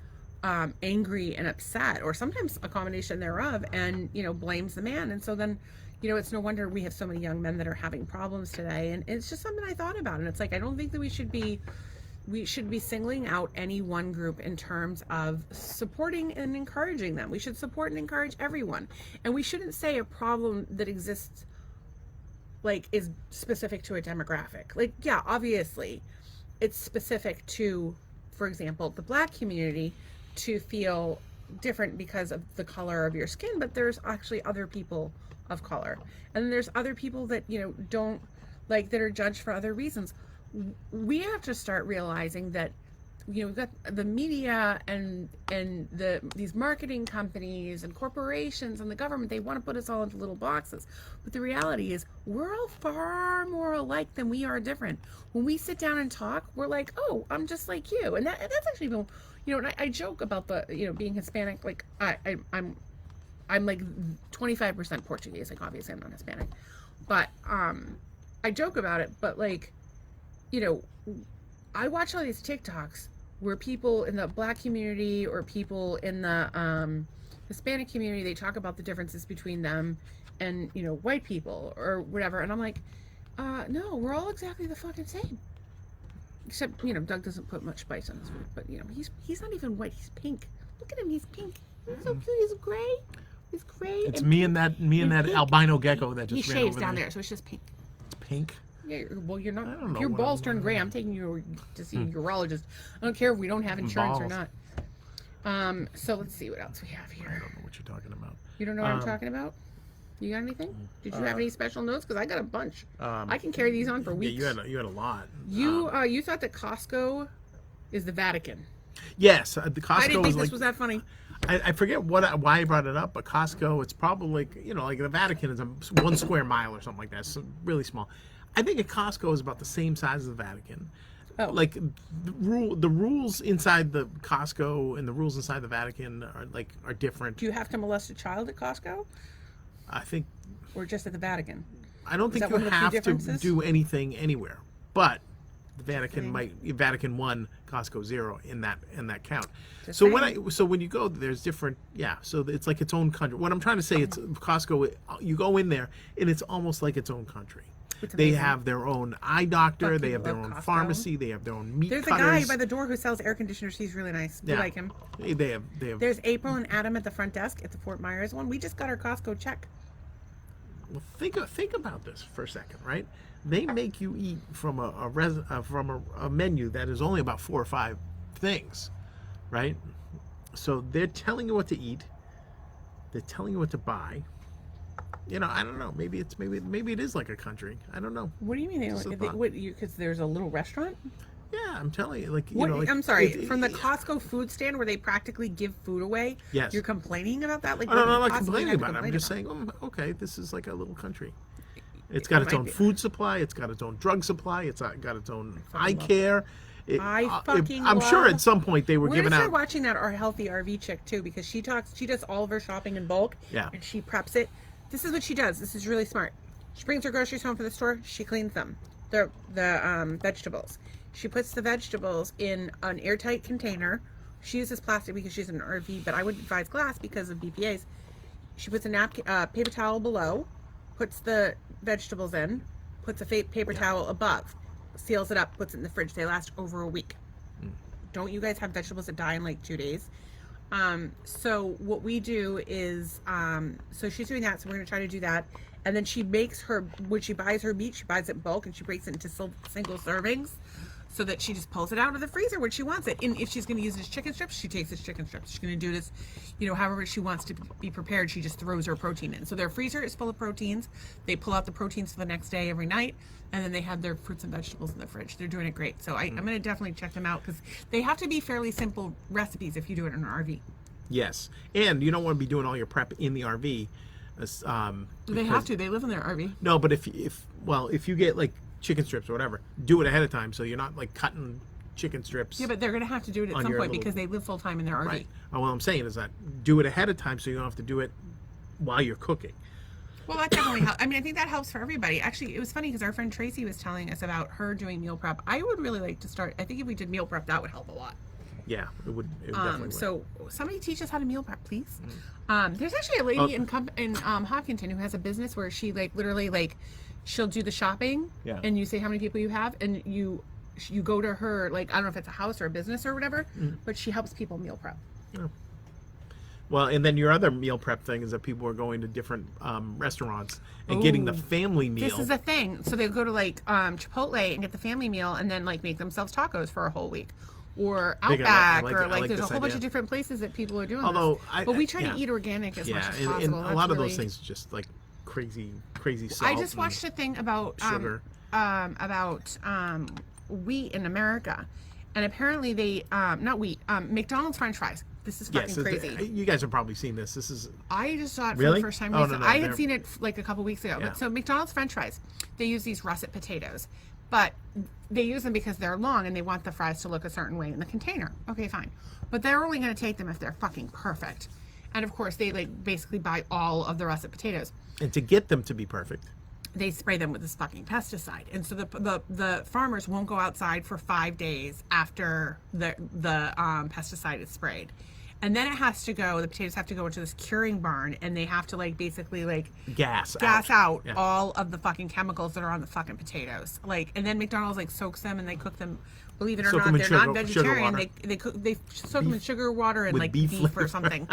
angry and upset, or sometimes a combination thereof, and blames the man. And so then it's no wonder we have so many young men that are having problems today. And it's just something I thought about, and it's I don't think that we should be singling out any one group in terms of supporting and encouraging them. We should support and encourage everyone. And we shouldn't say a problem that exists is specific to a demographic. Yeah, obviously it's specific to, for example, the Black community to feel different because of the color of your skin, but there's actually other people of color. And then there's other people that, don't that are judged for other reasons. We have to start realizing that we've got the media and these marketing companies and corporations and the government. They want to put us all into little boxes, but the reality is we're all far more alike than we are different. When we sit down and talk, we're like, oh, I'm just like you, and that's actually been, and I joke about the being Hispanic. Like I'm like 25% Portuguese. Like obviously I'm not Hispanic, but I joke about it. But like, I watch all these TikToks where people in the Black community or people in the Hispanic community, they talk about the differences between them and white people or whatever, and I'm like, no, we're all exactly the fucking same. Except Doug doesn't put much spice on his food, but he's not even white. He's pink. Look at him. He's pink. He's so cute. He's gray. He's gray. It's me and that albino gecko that just he ran shaves over down there. there, so it's just pink. It's pink. Yeah, well, you're not. I don't know Your what balls I'm- turn gray. I'm taking you to see a urologist. I don't care if we don't have insurance or Balls. not. So let's see what else we have I here. don't know what you're talking about. You don't know what I'm talking about? You got anything? Did you have any special notes? Because I got a bunch. I can carry these on for weeks. Yeah, you had a lot. You thought that Costco is the Vatican. Yes, the Costco I didn't think was this was that funny. I forget why I brought it up, but Costco, it's probably like the Vatican is 1 square mile or something like that, so really small. I think a Costco is about the same size as the Vatican. Oh. Like the rules inside the Costco and the rules inside the Vatican are different. Do you have to molest a child at Costco, I think or just at the Vatican? I don't think that you one of the few have to differences? do anything anywhere, but the Vatican 1, Costco 0 in that count. Just So saying. when you go, there's different. Yeah, so it's like its own country. What I'm trying to say, it's Costco. You go in there and it's almost like its own country. It's They amazing. have their own eye doctor. Fucking They have their love own Costco. pharmacy. They have their own meat There's cutters. a guy by the door who sells air conditioners. He's really nice. We Yeah. like him. They have. There's April and Adam at the front desk at the Fort Myers one. We just got our Costco check. Well, think about this for a second, right? They make you eat from a menu that is only about 4 or 5 things, right? So they're telling you what to eat. They're telling you what to buy. I don't know. Maybe it is like a country. I don't know. What do you mean? Just a thought. Because there's a little restaurant? Yeah, I'm telling you, I'm sorry. From the Costco food stand where they practically give food away. Yes. You're complaining about that? Like, I'm what do you not possibly complaining have to about it. I'm complain just about? saying, okay, this is like a little country. It's got its might own be. food supply. It's got its own drug supply. It's got its own eye love care. I'm sure love- at some point they were We're giving gonna start out. watching that our healthy RV chick too, because she does all of her shopping in bulk. Yeah. And she preps it. This is what she does. This is really smart. She brings her groceries home from the store. She cleans them. The vegetables. She puts the vegetables in an airtight container. She uses plastic because she's in an RV, but I would advise glass because of BPA's. She puts a napkin, paper towel below, puts the vegetables in, puts a paper towel above, seals it up, puts it in the fridge. They last over a week. Don't you guys have vegetables that die in like 2 days? So what we do is, so she's doing that. So we're going to try to do that. And then she makes when she buys her meat, she buys it in bulk and she breaks it into single servings so that she just pulls it out of the freezer when she wants it. And if she's going to use it as chicken strips, she takes it as chicken strips. She's going to do this, however she wants to be prepared. She just throws her protein in. So their freezer is full of proteins. They pull out the proteins for the next day every night. And then they have their fruits and vegetables in the fridge. They're doing it great. So I'm going to definitely check them out because they have to be fairly simple recipes if you do it in an RV. Yes, and you don't want to be doing all your prep in the RV. They have to. They live in their RV. No, but if you get like chicken strips or whatever, do it ahead of time so you're not like cutting chicken strips. Yeah, but they're going to have to do it at On some your point little- because they live full time in their RV. Right. What I'm saying is that do it ahead of time so you don't have to do it while you're cooking. Well, that definitely helps. I mean, I think that helps for everybody. Actually, it was funny because our friend Tracy was telling us about her doing meal prep. I would really like to start. I think if we did meal prep, that would help a lot. Yeah, it would definitely would. So somebody teach us how to meal prep, please. There's actually a lady in Hopkinton who has a business where she literally she'll do the shopping, Yeah. and you say how many people you have, and you go to her, I don't know if it's a house or a business or whatever, but she helps people meal prep. Well, and then your other meal prep thing is that people are going to different restaurants and getting the family meal. This is a thing. So they'll go to Chipotle and get the family meal and then make themselves tacos for a whole week. Or Big, Outback, I or like there's a this whole bunch idea. of different places that people are doing Although this. But we try to eat organic as much as and possible. a That's lot of really- those things just like crazy salt. I just watched a thing about sugar. Wheat in America, And apparently they, McDonald's French fries. This is fucking crazy. You guys have probably seen this. I just saw it for really? the first time. Oh, no, I had seen it like a couple weeks ago. Yeah. But so McDonald's French fries, they use these russet potatoes, but they use them because they're long and they want the fries to look a certain way in the container. Okay, fine. But they're only going to take them if they're fucking perfect. And of course, they like basically buy all of the russet potatoes. And to get them to be perfect, they spray them with this fucking pesticide, and so the farmers won't go outside for 5 days after the pesticide is sprayed, and then it has to go. The potatoes have to go into this curing barn, and they have to like basically like gas out yeah. all of the fucking chemicals that are on the fucking potatoes. Like, and then McDonald's like soaks them and they cook them. Believe it or not, they're not vegetarian. They soak them in sugar water and like beef or something.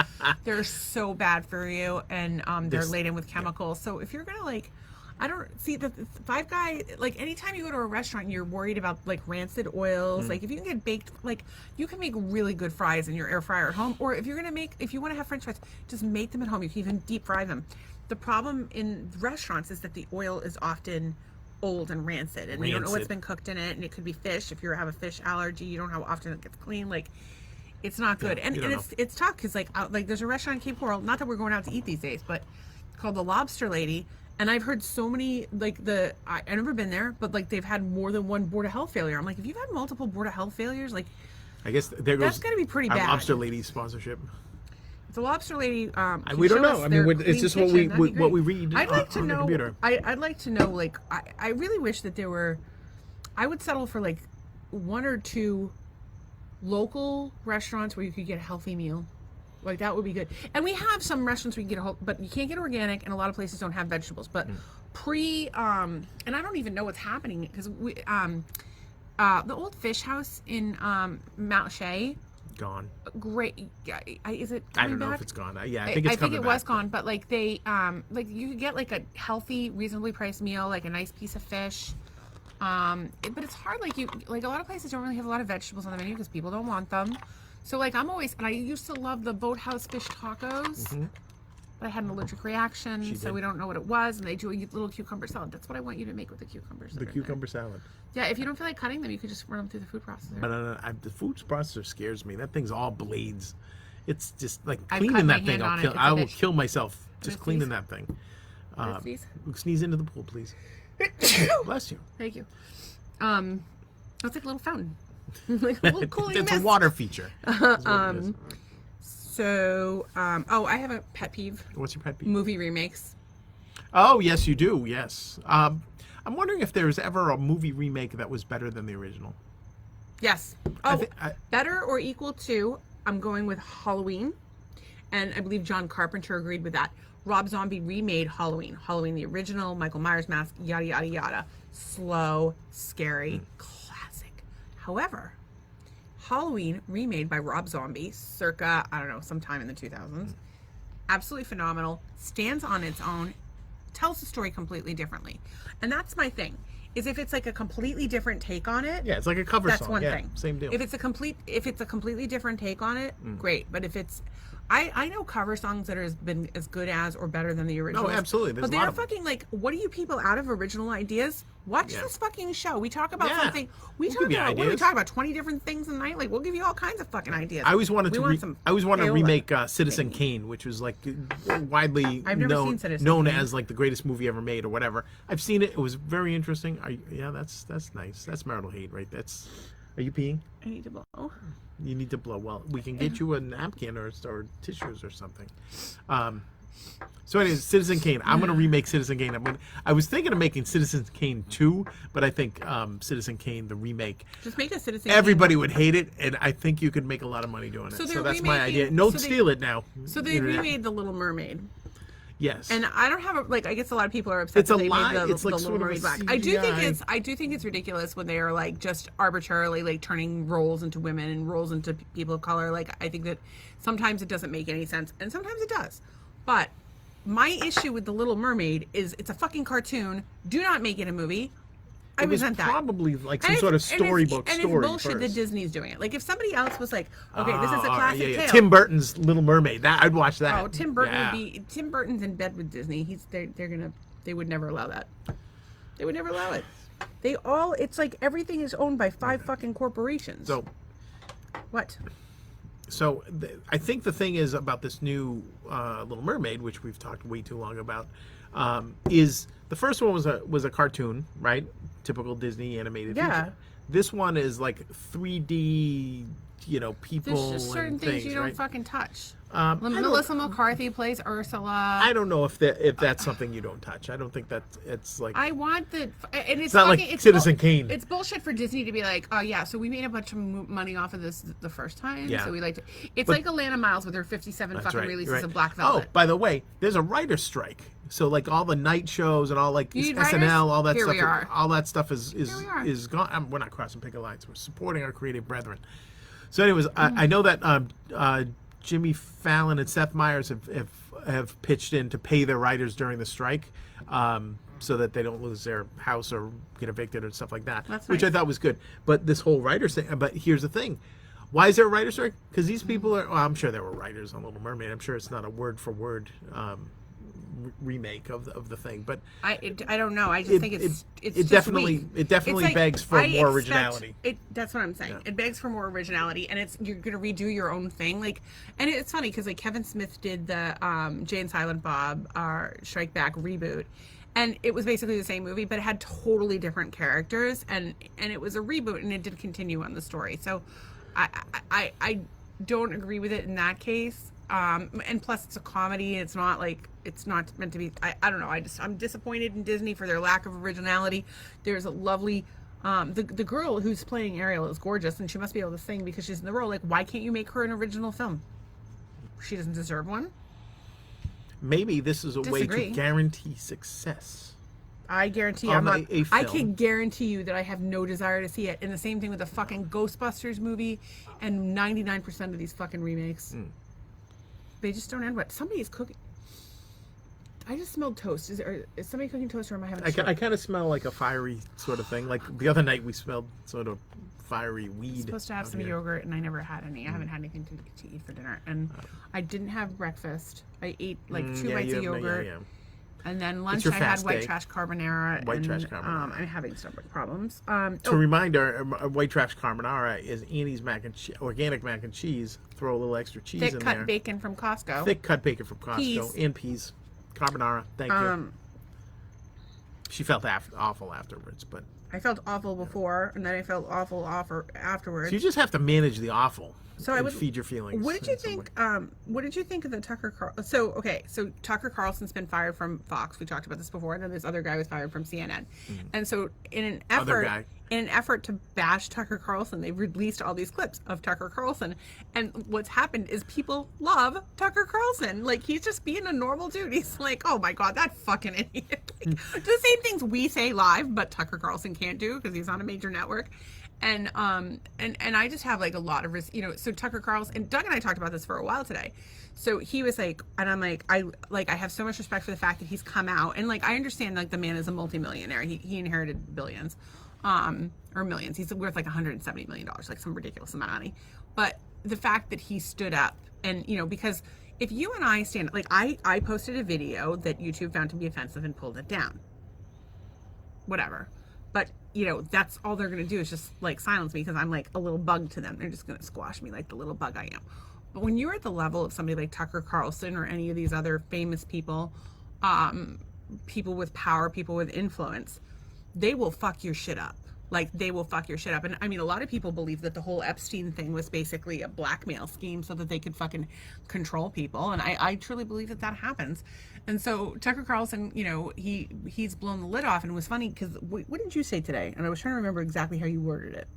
They're so bad for you, and they're laden with chemicals. So if you're gonna like, I don't see the Five Guy. Like anytime you go to a restaurant, and you're worried about like rancid oils. Like if you can get baked, like you can make really good fries in your air fryer at home. Or if you want to have French fries, just make them at home. You can even deep fry them. The problem in restaurants is that the oil is often old and rancid, and you don't know what's been cooked in it, and it could be fish. If you have a fish allergy, you don't know how often it gets cleaned. Like it's not good, and it's tough because like there's a restaurant in Cape Coral, not that we're going out to eat these days, but called the Lobster Lady, and I've heard so many like I've never been there, but like they've had more than one Board of Health failure. I'm like, if you've had multiple Board of Health failures, like I guess that's going to be pretty bad. Lobster Lady sponsorship. The Lobster Lady. We don't know. I mean, it's just what we read. I'd like to on know. The computer. I'd like to know. Like, I really wish that there were. I would settle for like 1 or 2 local restaurants where you could get a healthy meal. Like that would be good. And we have some restaurants where you can get but you can't get organic, and a lot of places don't have vegetables. But and I don't even know what's happening because we the old fish house in Mount Shea. Gone. Great. Is it? I don't know back? if it's gone. Yeah, I think it's coming back. It was gone, but like they, like you could get like a healthy, reasonably priced meal, like a nice piece of fish. But it's hard. Like a lot of places don't really have a lot of vegetables on the menu because people don't want them. So like and I used to love the Boathouse fish tacos. But I had an allergic reaction, so we don't know what it was. And they do a little cucumber salad. That's what I want you to make with the cucumbers. The cucumber salad. Yeah, if you don't feel like cutting them, you could just run them through the food processor. No. The food processor scares me. That thing's all blades. It's just like cleaning that thing. I will kill myself just cleaning that thing. Sneeze into the pool, please. Bless you. Thank you. It's like a little fountain. Like a little cooling It's mist. a water feature. So, I have a pet peeve. What's your pet peeve? Movie remakes. Oh, yes, you do. Yes. I'm wondering if there was ever a movie remake that was better than the original. Yes. Better or equal to, I'm going with Halloween. And I believe John Carpenter agreed with that. Rob Zombie remade Halloween. Halloween, the original, Michael Myers mask, yada, yada, yada. Slow, scary, classic. However, Halloween, remade by Rob Zombie, circa, I don't know, sometime in the 2000s. Absolutely phenomenal. Stands on its own. Tells the story completely differently. And that's my thing. Is if it's like a completely different take on it. Yeah, it's like a cover song. That's one thing. Same deal. If it's a completely different take on it, great. But if it's I know cover songs that have been as good as or better than the original. No, absolutely. There's but they're fucking like, what are you people out of original ideas? Watch this fucking show. We talk about something. We talk about what do we talk about? 20 different things a night. Like we'll give you all kinds of fucking ideas. I always wanted to remake Citizen Kane, which was like widely known as like the greatest movie ever made or whatever. I've seen it. It was very interesting. That's nice. That's marital hate, right? Are you peeing? I need to blow. You need to blow. Well, we can get you a napkin or tissues or something. So anyways, Citizen Kane. I'm going to remake Citizen Kane. I was thinking of making Citizen Kane 2, but I think Citizen Kane, the remake. Just make a Citizen Everybody would hate it, and I think you could make a lot of money doing it. So that's my idea. Don't steal it now. So they remade The Little Mermaid. Yes. And I don't have I guess a lot of people are upset that they made the Little Mermaid black. I do think it's ridiculous when they are like just arbitrarily like turning roles into women and roles into people of color. Like I think that sometimes it doesn't make any sense and sometimes it does. But my issue with The Little Mermaid is it's a fucking cartoon. Do not make it a movie. I resent that. Probably like some sort of storybook story. And it's bullshit that Disney's doing it. Like if somebody else was like, okay, this is a classic tale. Tim Burton's Little Mermaid. I'd watch that. Oh, Tim Burton's in bed with Disney. They would never allow that. They would never allow it. It's like everything is owned by 5 fucking corporations. So, what? So I think the thing is about this new Little Mermaid, which we've talked way too long about, is the first one was a cartoon, right? Typical Disney animated. Yeah. Feature. This one is like 3D, people. There's just certain and things things you don't right? fucking touch. Melissa McCarthy plays Ursula. I don't know if that's something you don't touch. I don't think that it's like. I want and it's not fucking, like Citizen Kane. It's bullshit for Disney to be like, oh yeah, so we made a bunch of money off of this the first time. Yeah. So we like to. It's like Alana Miles with her 57 fucking releases of Black Velvet. Oh, by the way, there's a writer's strike. So like all the night shows and all like SNL, writers? all that Here stuff, we are. all that stuff is gone. We're not crossing picket lines. We're supporting our creative brethren. So, anyways, I know that Jimmy Fallon and Seth Meyers have pitched in to pay their writers during the strike, so that they don't lose their house or get evicted or stuff like that. That's which nice. I thought was good. But this whole writers thing. But here's the thing. Why is there a writer's strike? Because these people are. Well, I'm sure there were writers on Little Mermaid. I'm sure it's not a word for word remake of the thing, but I don't know. I just think it's definitely just weak. begs for more originality. That's what I'm saying. Yeah. It begs for more originality, and you're gonna redo your own thing. Like, and it's funny because like Kevin Smith did the Jay and Silent Bob Strike Back reboot, and it was basically the same movie, but it had totally different characters, and it was a reboot, and it did continue on the story. So, I don't agree with it in that case. And plus it's a comedy. It's not meant to be. I don't know. I'm disappointed in Disney for their lack of originality. There's a lovely, the girl who's playing Ariel is gorgeous, and she must be able to sing because she's in the role. Like, why can't you make her an original film? She doesn't deserve one. Maybe this is a way Disagree. to guarantee success. I guarantee On I'm not. a I film. can guarantee you that I have no desire to see it. And the same thing with the fucking Ghostbusters movie, and 99% of these fucking remakes. They just don't end well. Somebody's cooking. I just smelled toast. Is somebody cooking toast, or am I having? I kind of smell like a fiery sort of thing. Like the other night we smelled sort of fiery weed. I'm supposed to have some yogurt, and I never had any. I haven't had anything to eat for dinner, and I didn't have breakfast. I ate like 2 bites of yogurt, and then lunch I had white trash carbonara. I'm having stomach problems. To reminder, white trash carbonara is Annie's organic mac and cheese. Throw a little extra cheese in there. Thick cut bacon from Costco. Thick cut bacon from Costco. Peas. And peas. Carbonara. Thank you. She felt awful afterwards, but I felt awful before, and then I felt awful afterwards. so you just have to manage the awful. So and feed your feelings. What did you think? What did you think of the Tucker Carlson? So Tucker Carlson's been fired from Fox. We talked about this before. And then this other guy was fired from CNN. And so in an effort to bash Tucker Carlson, they've released all these clips of Tucker Carlson. And what's happened is people love Tucker Carlson. Like, he's just being a normal dude. He's like, oh my god, that fucking idiot. Like, the same things we say live, but Tucker Carlson can't do because he's on a major network. And I just have like a lot of so Tucker Carlson and Doug and I talked about this for a while today. So he was like, and I'm like, I have so much respect for the fact that he's come out, and like I understand like the man is a multimillionaire. He inherited billions, or millions. He's worth like $170 million, like some ridiculous amount of money. But the fact that he stood up, and because if you and I stand, like I posted a video that YouTube found to be offensive and pulled it down. Whatever. But, that's all they're going to do is just, like, silence me because I'm, like, a little bug to them. They're just going to squash me like the little bug I am. But when you're at the level of somebody like Tucker Carlson or any of these other famous people, people with power, people with influence, they will fuck your shit up. Like, they will fuck your shit up. And, I mean, a lot of people believe that the whole Epstein thing was basically a blackmail scheme so that they could fucking control people. And I truly believe that happens. And so Tucker Carlson, he's blown the lid off. And it was funny because what did you say today? And I was trying to remember exactly how you worded it.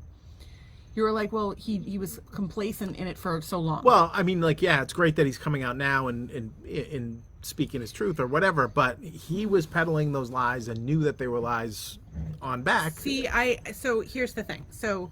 You were like, well, he was complacent in it for so long. Well, I mean, like, yeah, it's great that he's coming out now and speaking his truth or whatever, but he was peddling those lies and knew that they were lies on back. See, so here's the thing. So,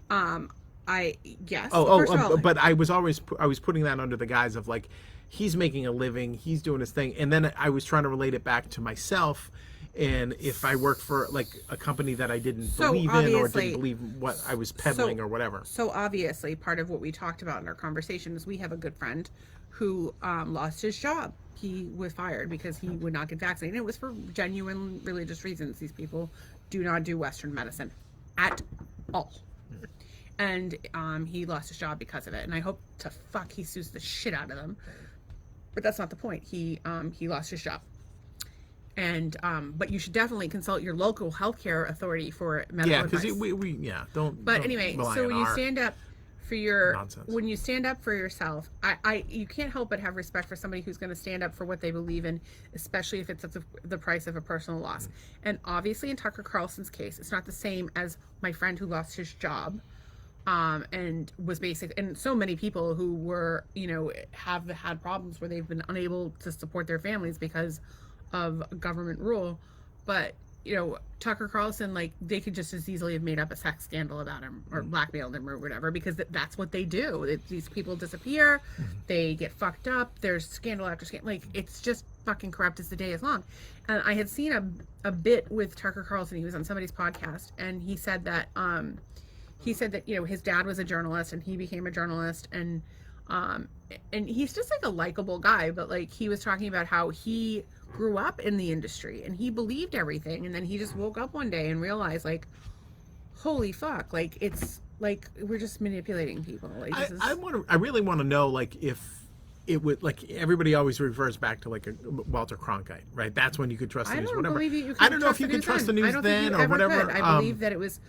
yes. But I was putting that under the guise of like, he's making a living, he's doing his thing, and then I was trying to relate it back to myself. And if I work for like a company that I didn't believe in or didn't believe what I was peddling or whatever. So obviously part of what we talked about in our conversation is we have a good friend who lost his job. He was fired because he would not get vaccinated. It was for genuine religious reasons. These people do not do Western medicine at all. And he lost his job because of it. And I hope to fuck he sues the shit out of them. But that's not the point. He lost his job. And but you should definitely consult your local healthcare authority for medical advice. Yeah, because we don't. But don't anyway, rely so on when you our stand up for your nonsense. when you stand up for yourself, I you can't help but have respect for somebody who's going to stand up for what they believe in, especially if it's at the price of a personal loss. And obviously, in Tucker Carlson's case, it's not the same as my friend who lost his job. And was basic, and so many people who were, have had problems where they've been unable to support their families because of government rule. But, Tucker Carlson, like, they could just as easily have made up a sex scandal about him or blackmailed him or whatever, because that's what they do. These people disappear, they get fucked up, there's scandal after scandal. Like, it's just fucking corrupt as the day is long. And I had seen a bit with Tucker Carlson. He was on somebody's podcast, and he said that, his dad was a journalist and he became a journalist, and he's just like a likable guy, but like he was talking about how he grew up in the industry and he believed everything, and then he just woke up one day and realized, like, holy fuck, like, it's like we're just manipulating people. Like, I really want to know, like, if it would, like, everybody always refers back to like a Walter Cronkite, right? That's when you could trust the news, whatever. I don't know if you could trust the news then or whatever. I believe that it was.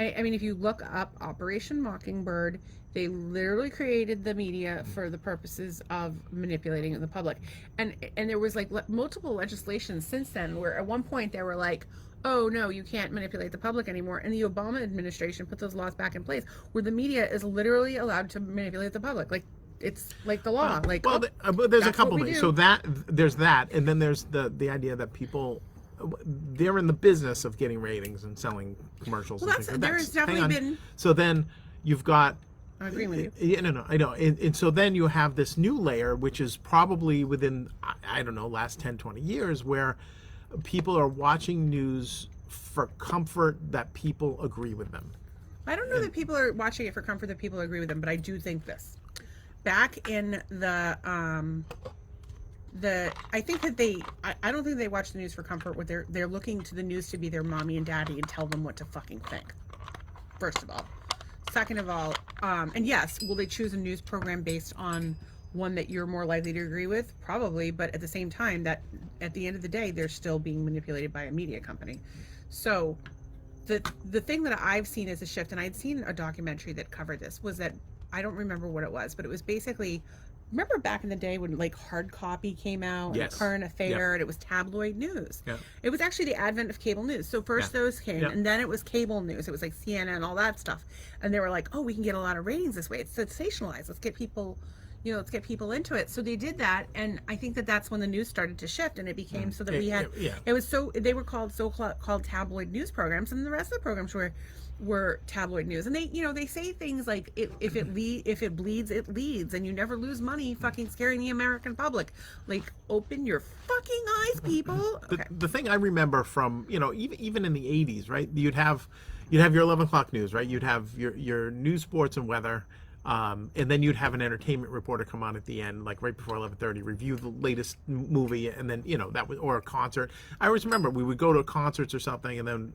I mean, if you look up Operation Mockingbird, they literally created the media for the purposes of manipulating the public. And there was like multiple legislations since then where at one point they were like, oh no, you can't manipulate the public anymore. And the Obama administration put those laws back in place where the media is literally allowed to manipulate the public. Like, it's like the law. There's a couple things. So there's that, and then there's the idea that people, they're in the business of getting ratings and selling commercials. Well, there's definitely been. So then you've got. I agree with you. Yeah, no, I know. And so then you have this new layer, which is probably within, I don't know, last 10, 20 years, where people are watching news for comfort that people agree with them. I don't know that people are watching it for comfort that people agree with them, but I do think this. Back in I think that I don't think they watch the news for comfort. What they're looking to the news to be their mommy and daddy and tell them what to fucking think. First of all. Second of all, and yes, will they choose a news program based on one that you're more likely to agree with? Probably, but at the same time, that at the end of the day, they're still being manipulated by a media company. So the thing that I've seen as a shift, and I'd seen a documentary that covered this, was that, I don't remember what it was, but it was basically, remember back in the day when like hard copy came out, yes, and Current Affair, and it was tabloid news. Yeah. It was actually the advent of cable news. So first those came, and then it was cable news. It was like CNN, all that stuff. And they were like, oh, we can get a lot of ratings this way. It's sensationalized. Let's get people, let's get people into it. So they did that, and I think that that's when the news started to shift, and it became so that we had, it was they were called tabloid news programs, and the rest of the programs were tabloid news. And they say things like, if it bleeds, it leads, and you never lose money fucking scaring the American public. Like, open your fucking eyes, people. Okay. The thing I remember from, even in the 80s, right? You'd have your 11 o'clock news, right? You'd have your news, sports, and weather. And then you'd have an entertainment reporter come on at the end, like right before 11:30, review the latest movie, and then that was, or a concert. I always remember we would go to concerts or something, and then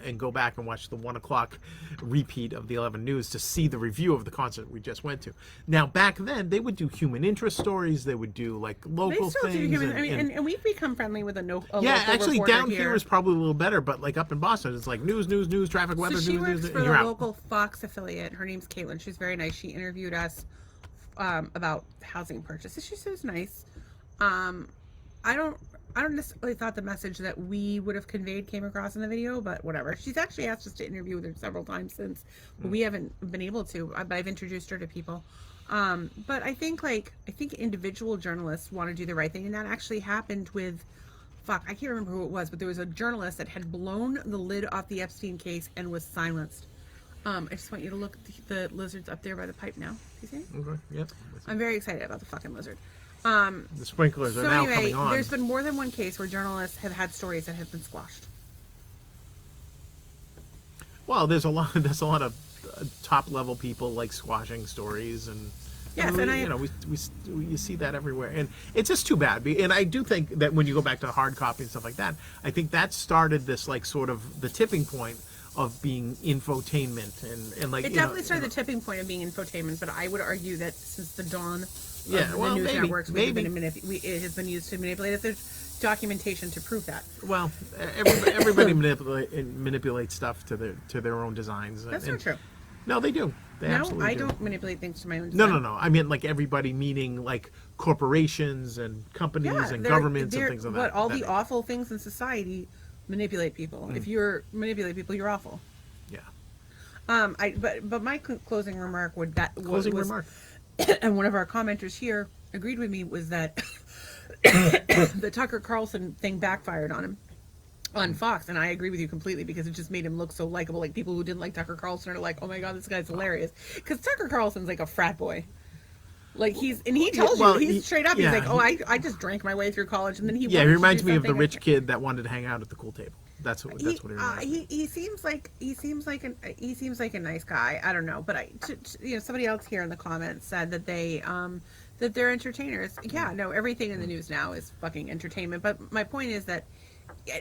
and go back and watch the 1 o'clock repeat of the 11 news to see the review of the concert we just went to. Now back then they would do human interest stories, they would do like local things. And we've become friendly with a local actually reporter down here is probably a little better, but like up in Boston it's like news, traffic, weather, so she news, works news, for and the you're local Fox affiliate. Her name's Caitlin. She's very nice. She interviewed us about housing purchases. She was nice. I don't necessarily thought the message that we would have conveyed came across in the video, but whatever. She's actually asked us to interview with her several times since, but we haven't been able to. But I've introduced her to people. But I think individual journalists want to do the right thing, and that actually happened with. Fuck, I can't remember who it was, but there was a journalist that had blown the lid off the Epstein case and was silenced. I just want you to look at the lizards up there by the pipe now. Do you see it? Okay, yep. I'm very excited about the fucking lizard. The sprinklers are now coming on. There's been more than one case where journalists have had stories that have been squashed. Well, there's a lot of top level people like squashing stories, and Yes, you see that everywhere, and it's just too bad. And I do think that when you go back to hard copy and stuff like that, I think that started this like sort of the tipping point of being infotainment and like it definitely started the tipping point of being infotainment. But I would argue that since the dawn of the news networks, it has been used to manipulate it. There's documentation to prove that. Well, everybody manipulates stuff to their own designs. That's not true. No, they do. No, I don't manipulate things to my own design. No. I mean, like everybody, meaning like corporations and companies and governments and things like that. But all the awful things in society manipulate people. If you manipulate people, you're awful. Yeah. But my closing remark was remark. And one of our commenters here agreed with me was that the Tucker Carlson thing backfired on him. On Fox, and I agree with you completely because it just made him look so likable. Like people who didn't like Tucker Carlson are like, "Oh my god, this guy's hilarious." Because Tucker Carlson's like a frat boy. Like he tells you he's straight up. He's like, "Oh, I just drank my way through college," and then he reminds me of the rich kid that wanted to hang out at the cool table. That's what he reminds me. He seems like a nice guy. I don't know, but somebody else here in the comments said that that they're entertainers. Yeah, no, everything in the news now is fucking entertainment. But my point is that.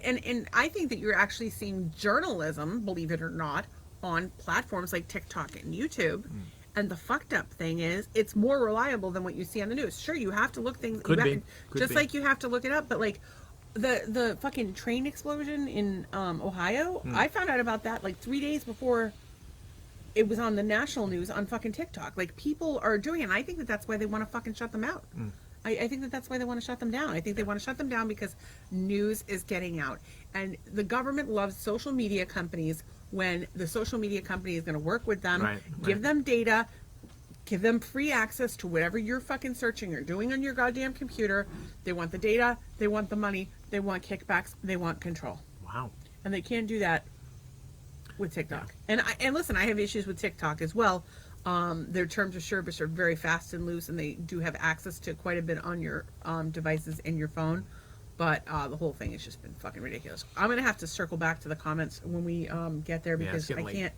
And I think that you're actually seeing journalism, believe it or not, on platforms like TikTok and YouTube. And the fucked up thing is, it's more reliable than what you see on the news. Sure, you have to look things like you have to look it up. But like the fucking train explosion in Ohio, I found out about that like 3 days before it was on the national news on fucking TikTok. Like people are doing it. And I think that that's why they want to fucking shut them out. I think that that's why they want to shut them down. I think they want to shut them down because news is getting out. And the government loves social media companies when the social media company is going to work with them, give them data, give them free access to whatever you're fucking searching or doing on your goddamn computer. They want the data, they want the money, they want kickbacks, they want control. Wow. And they can't do that with TikTok. Yeah. And listen, I have issues with TikTok as well. Their terms of service are very fast and loose, and they do have access to quite a bit on your devices and your phone. But the whole thing has just been fucking ridiculous. I'm going to have to circle back to the comments when we get there because I can't.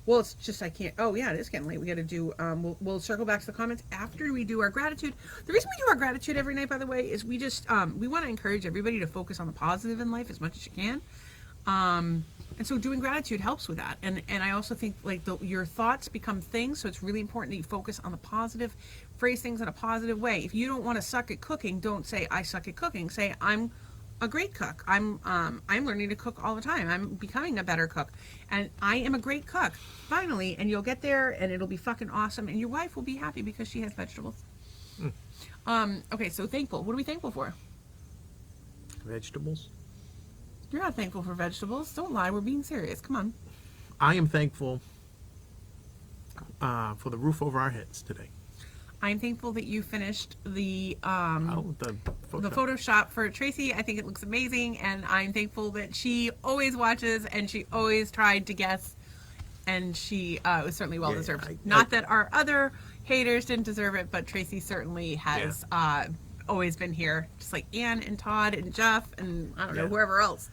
Well, it's just I can't. Oh, yeah, it is getting late. We got to do. We'll circle back to the comments after we do our gratitude. The reason we do our gratitude every night, by the way, is we just we want to encourage everybody to focus on the positive in life as much as you can. And so doing gratitude helps with that. And I also think like your thoughts become things. So it's really important that you focus on the positive, phrase things in a positive way. If you don't want to suck at cooking, don't say I suck at cooking. Say I'm a great cook. I'm learning to cook all the time. I'm becoming a better cook. And I am a great cook. Finally, and you'll get there and it'll be fucking awesome. And your wife will be happy because she has vegetables. Okay, so thankful. What are we thankful for? Vegetables. You're not thankful for vegetables. Don't lie. We're being serious. Come on. I am thankful for the roof over our heads today. I'm thankful that you finished the Photoshop for Tracy. I think it looks amazing, and I'm thankful that she always watches and she always tried to guess, and she was certainly well deserved. Not that our other haters didn't deserve it, but Tracy certainly has. Always been here, just like Ann and Todd and Jeff and I don't know whoever else.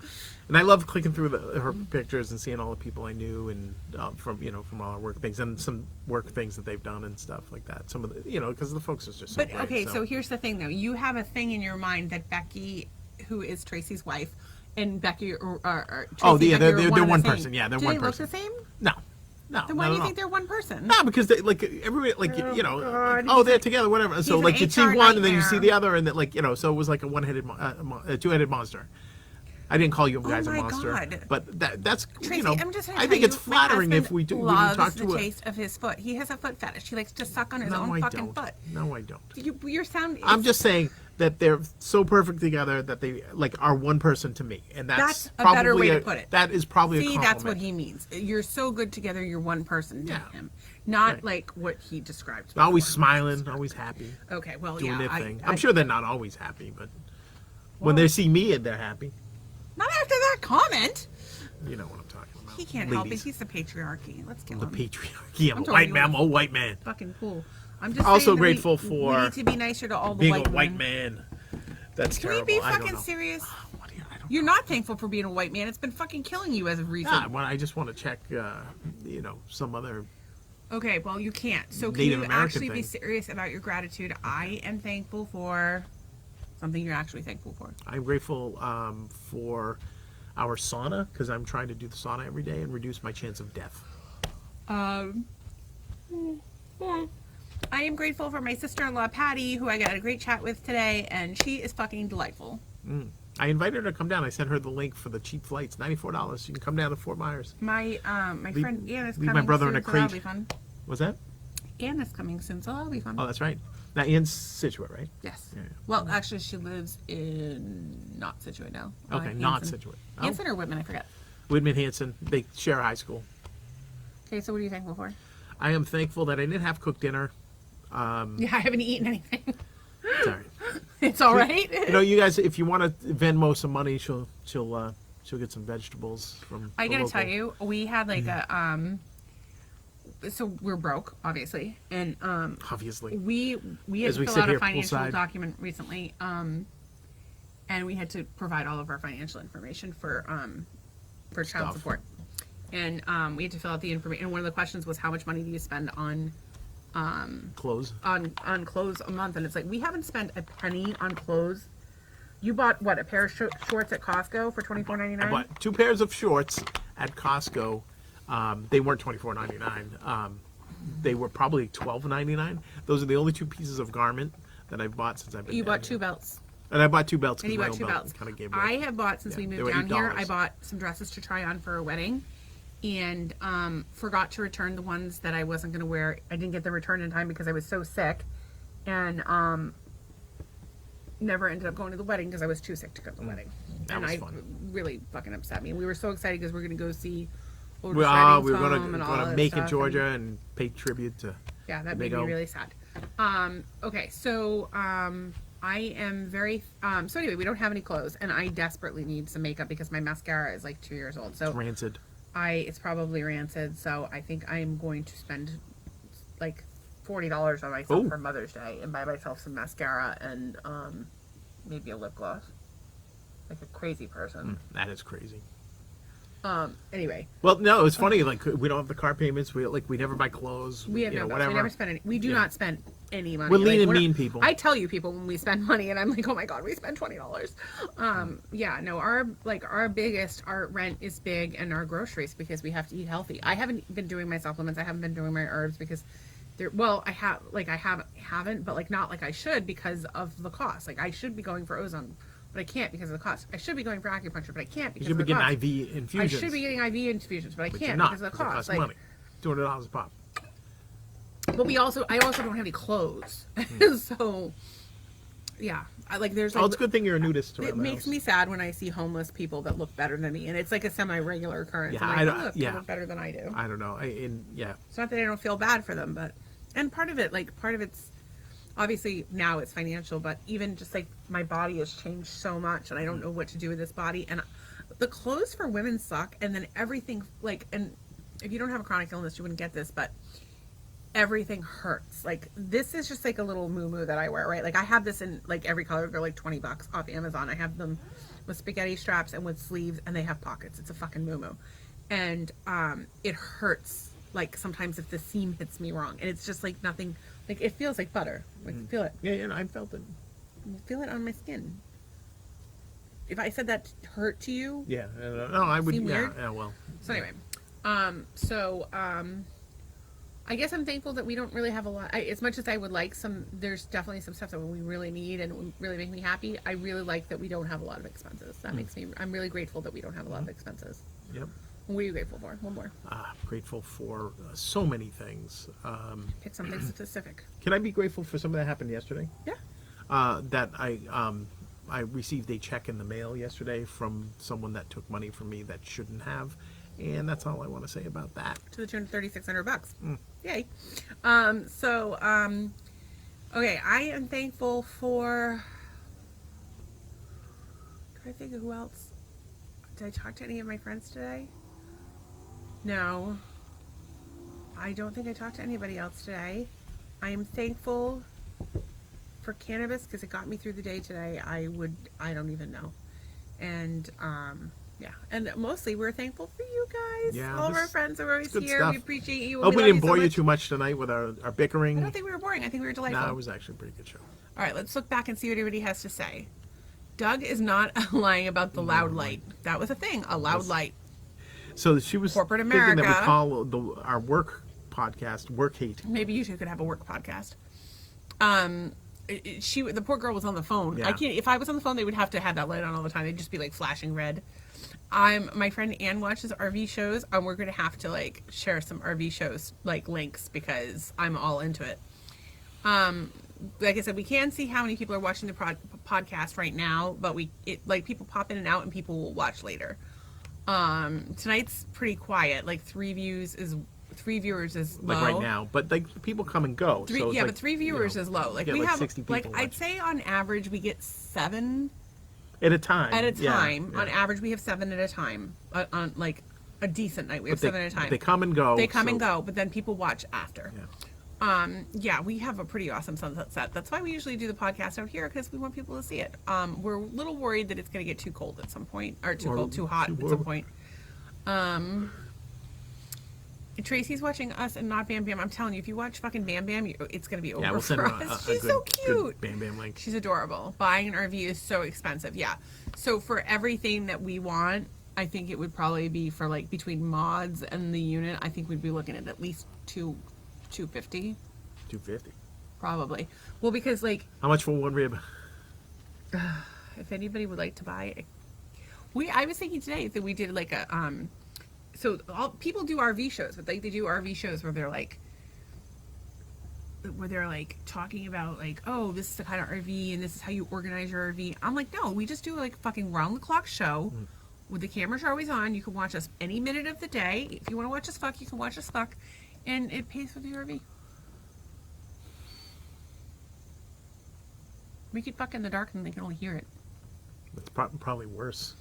And I love clicking through her pictures and seeing all the people I knew and from all our work things and some work things that they've done and stuff like that. Some of the because the folks is just so great, okay, so here's the thing though, you have a thing in your mind that Becky, who is Tracy's wife, and Becky Tracy, they're one person. Yeah, they're one person. Do they look the same? No. Then why do you think they're one person? No, because they, like everybody, like they're together, whatever. So like you'd see one and then you see the other, and then so it was like a two-headed monster. I didn't call you guys a monster, but that's Tracy, I'm just I think it's flattering if we do. When you talk to the taste of his foot. He has a foot fetish. He likes to suck on his own fucking foot. No, I don't. Your sound. I'm just saying that they're so perfect together that they are one person to me, and that's a probably better way to put it. That is probably a compliment. That's what he means. You're so good together. You're one person to him, not like what he described. Always smiling, always happy. Okay, well, doing their thing. I'm sure they're not always happy, but when they see me, they're happy. Not after that comment. You know what I'm talking about. He can't help it. He's the patriarchy. Let's kill him. The patriarchy. I'm a white man. I'm a white man. Fucking cool. I'm just also grateful for we need to be nicer to all the being white a white man. That's terrible. Can we be fucking serious? You're not thankful for being a white man. It's been fucking killing you as of recent. I just want to check, some other Okay, well, you can't. So can Native you American actually be thing. serious about your gratitude? I am thankful for something you're actually thankful for. I'm grateful for our sauna because I'm trying to do the sauna every day and reduce my chance of death. Um, well, I am grateful for my sister-in-law, Patty, who I got a great chat with today, and she is fucking delightful. I invited her to come down. I sent her the link for the cheap flights, $94. You can come down to Fort Myers. My friend Anna's leave coming my brother soon, in a so that'll crate. be fun. What's that? Anna's coming soon, so that'll be fun. Oh, that's right. Now, Ian's Situate, right? Yes. Yeah. Well, actually, she lives in not Situate now. Okay, not Anson. Situate. Anson or Whitman, I forget. Whitman Hanson. They share a high school. Okay, so what are you thankful for? I am thankful that I didn't have cooked dinner. Yeah, I haven't eaten anything. Sorry. It's all right. You know, you guys, if you want to Venmo some money, she'll get some vegetables from. I the gotta local. tell you, we had like a so we're broke, obviously, and Obviously. we had As to we fill sit out a here financial poolside. document recently, and we had to provide all of our financial information for child Stuff. support, and we had to fill out the information. And one of the questions was, how much money do you spend on Clothes. on clothes a month? And it's like, we haven't spent a penny on clothes. You bought what, a pair of shorts at Costco for $24.99? I bought 2 pairs of shorts at Costco. They weren't $24.99. They were probably $12.99. Those are the only 2 pieces of garment that I've bought since I've been. You down bought 2 here. belts. And I bought 2 belts. And you my bought own 2 belt belts. Kind of gave away. I have bought, since we they moved were down here, $8. I bought some dresses to try on for a wedding, and forgot to return the ones that I wasn't going to wear. I didn't get them returned in time because I was so sick, and never ended up going to the wedding because I was too sick to go to the wedding. That and was I fun. really fucking upset me. We were so excited because we were going to go see Otis We were Redding's going home and all to that Macon, stuff, Georgia, and pay tribute to. yeah, that the made big me O. really sad. Okay, so I am very so anyway, we don't have any clothes, and I desperately need some makeup because my mascara is like 2 years old. So Rancid. it's probably rancid. So I think I'm going to spend like $40 on myself Ooh. for Mother's Day and buy myself some mascara and maybe a lip gloss, like a crazy person. That is crazy. Anyway, Well, no, it's funny. Like we don't have the car payments. We never buy clothes. we have you no know, bills. whatever. We never spend any. We do Yeah. not spend any money. We're lean and not- mean people. I tell you people when we spend money, and I'm like, oh my god, we spend $20. Yeah, no, our rent is big, and our groceries because we have to eat healthy. I haven't been doing my supplements. I haven't been doing my herbs because I haven't, but like not like I should because of the cost. Like I should be going for ozone, but I can't because of the cost. I should be going for acupuncture, but I can't You because should of be the cost. getting IV infusions. I should be getting IV infusions, but I but you're can't not, because of the 'cause it cost. costs Like, money. $200 a pop. but I also don't have any clothes, so yeah. There's like Oh, it's a good thing you're a nudist. it around the makes house. me sad when I see homeless people that look better than me, and it's like a semi-regular occurrence. Yeah, I'm like, I oh, don't- look, yeah. they look better than I do. I don't know. Yeah. It's not that I don't feel bad for them, but and part of it's obviously now it's financial, but even just like my body has changed so much, and I don't know what to do with this body. And the clothes for women suck, and then everything and if you don't have a chronic illness, you wouldn't get this, but everything hurts. Like this is just like a little moo that I wear, right? Like I have this in like every color. They're like $20 off Amazon. I have them with spaghetti straps and with sleeves, and they have pockets. It's a fucking moo, and it hurts. Like sometimes if the seam hits me wrong, and it's just like nothing. Like it feels like butter. Like feel it. Yeah, I felt it. Feel it on my skin. If I said that hurt to you, Yeah. No, I would. Seem Yeah. weird? Yeah. Well. so anyway, I guess I'm thankful that we don't really have a lot. As much as I would like there's definitely some stuff that we really need and would really make me happy. I really like that we don't have a lot of expenses. That makes me. I'm really grateful that we don't have a lot of expenses. Yep. What are you grateful for? One more. Grateful for so many things. Pick something specific. Can I be grateful for something that happened yesterday? Yeah. That I received a check in the mail yesterday from someone that took money from me that shouldn't have, and that's all I want to say about that. To the tune of $3,600. Yay. Okay, I am thankful for. Try to think of who else. Did I talk to any of my friends today? No. I don't think I talked to anybody else today. I am thankful for cannabis because it got me through the day today. I don't even know. And Yeah, and mostly we're thankful for you guys. Yeah, all of our friends are always good here. stuff. We appreciate you. Hope we love didn't bore so you much. too much tonight with our bickering. I don't think we were boring. I think we were delightful. No, it was actually a pretty good show. All right, let's look back and see what everybody has to say. Doug is not lying about the loud light. That was a thing, a loud light. So she was Corporate thinking that America. we call our work podcast Work Hate. Maybe you two could have a work podcast. The poor girl was on the phone. Yeah. I can't. If I was on the phone, they would have to have that light on all the time. They'd just be like flashing red. My friend Ann watches RV shows, and we're gonna have to like share some RV shows like links because I'm all into it. Like I said, we can see how many people are watching the podcast right now, but people pop in and out, and people will watch later. Tonight's pretty quiet. Like 3 viewers is low. Like right now, but like people come and go. But 3 viewers is low. Like we have 60 people like I'd say on average we get 7 at a time. Yeah. On Yeah. average we have 7 at a time. On like a decent night we have 7 at a time. They come and go. They come and go, but then people watch after. Yeah. We have a pretty awesome sunset set. That's why we usually do the podcast out here, because we want people to see it. We're a little worried that it's going to get too cold at some point, or too hot at some point. Tracy's watching us and not Bam Bam. I'm telling you, if you watch fucking Bam Bam, it's going to be over We'll send for her us. a She's good, so cute. Good Bam Bam link. She's adorable. Buying an RV is so expensive. Yeah. So for everything that we want, I think it would probably be for like between mods and the unit. I think we'd be looking at least $250. $250. Probably. Well, because like, How much for one rib? if anybody would like to buy it, I was thinking today that we did like a so all people do RV shows, but like they do RV shows where they're like talking about like, oh, this is the kind of RV and this is how you organize your RV. I'm like, no, we just do like a fucking round the clock show with the cameras are always on. You can watch us any minute of the day. If you want to watch us fuck, you can watch us fuck, and it pays for the RV. We could fuck in the dark and they can only hear it. It's probably worse.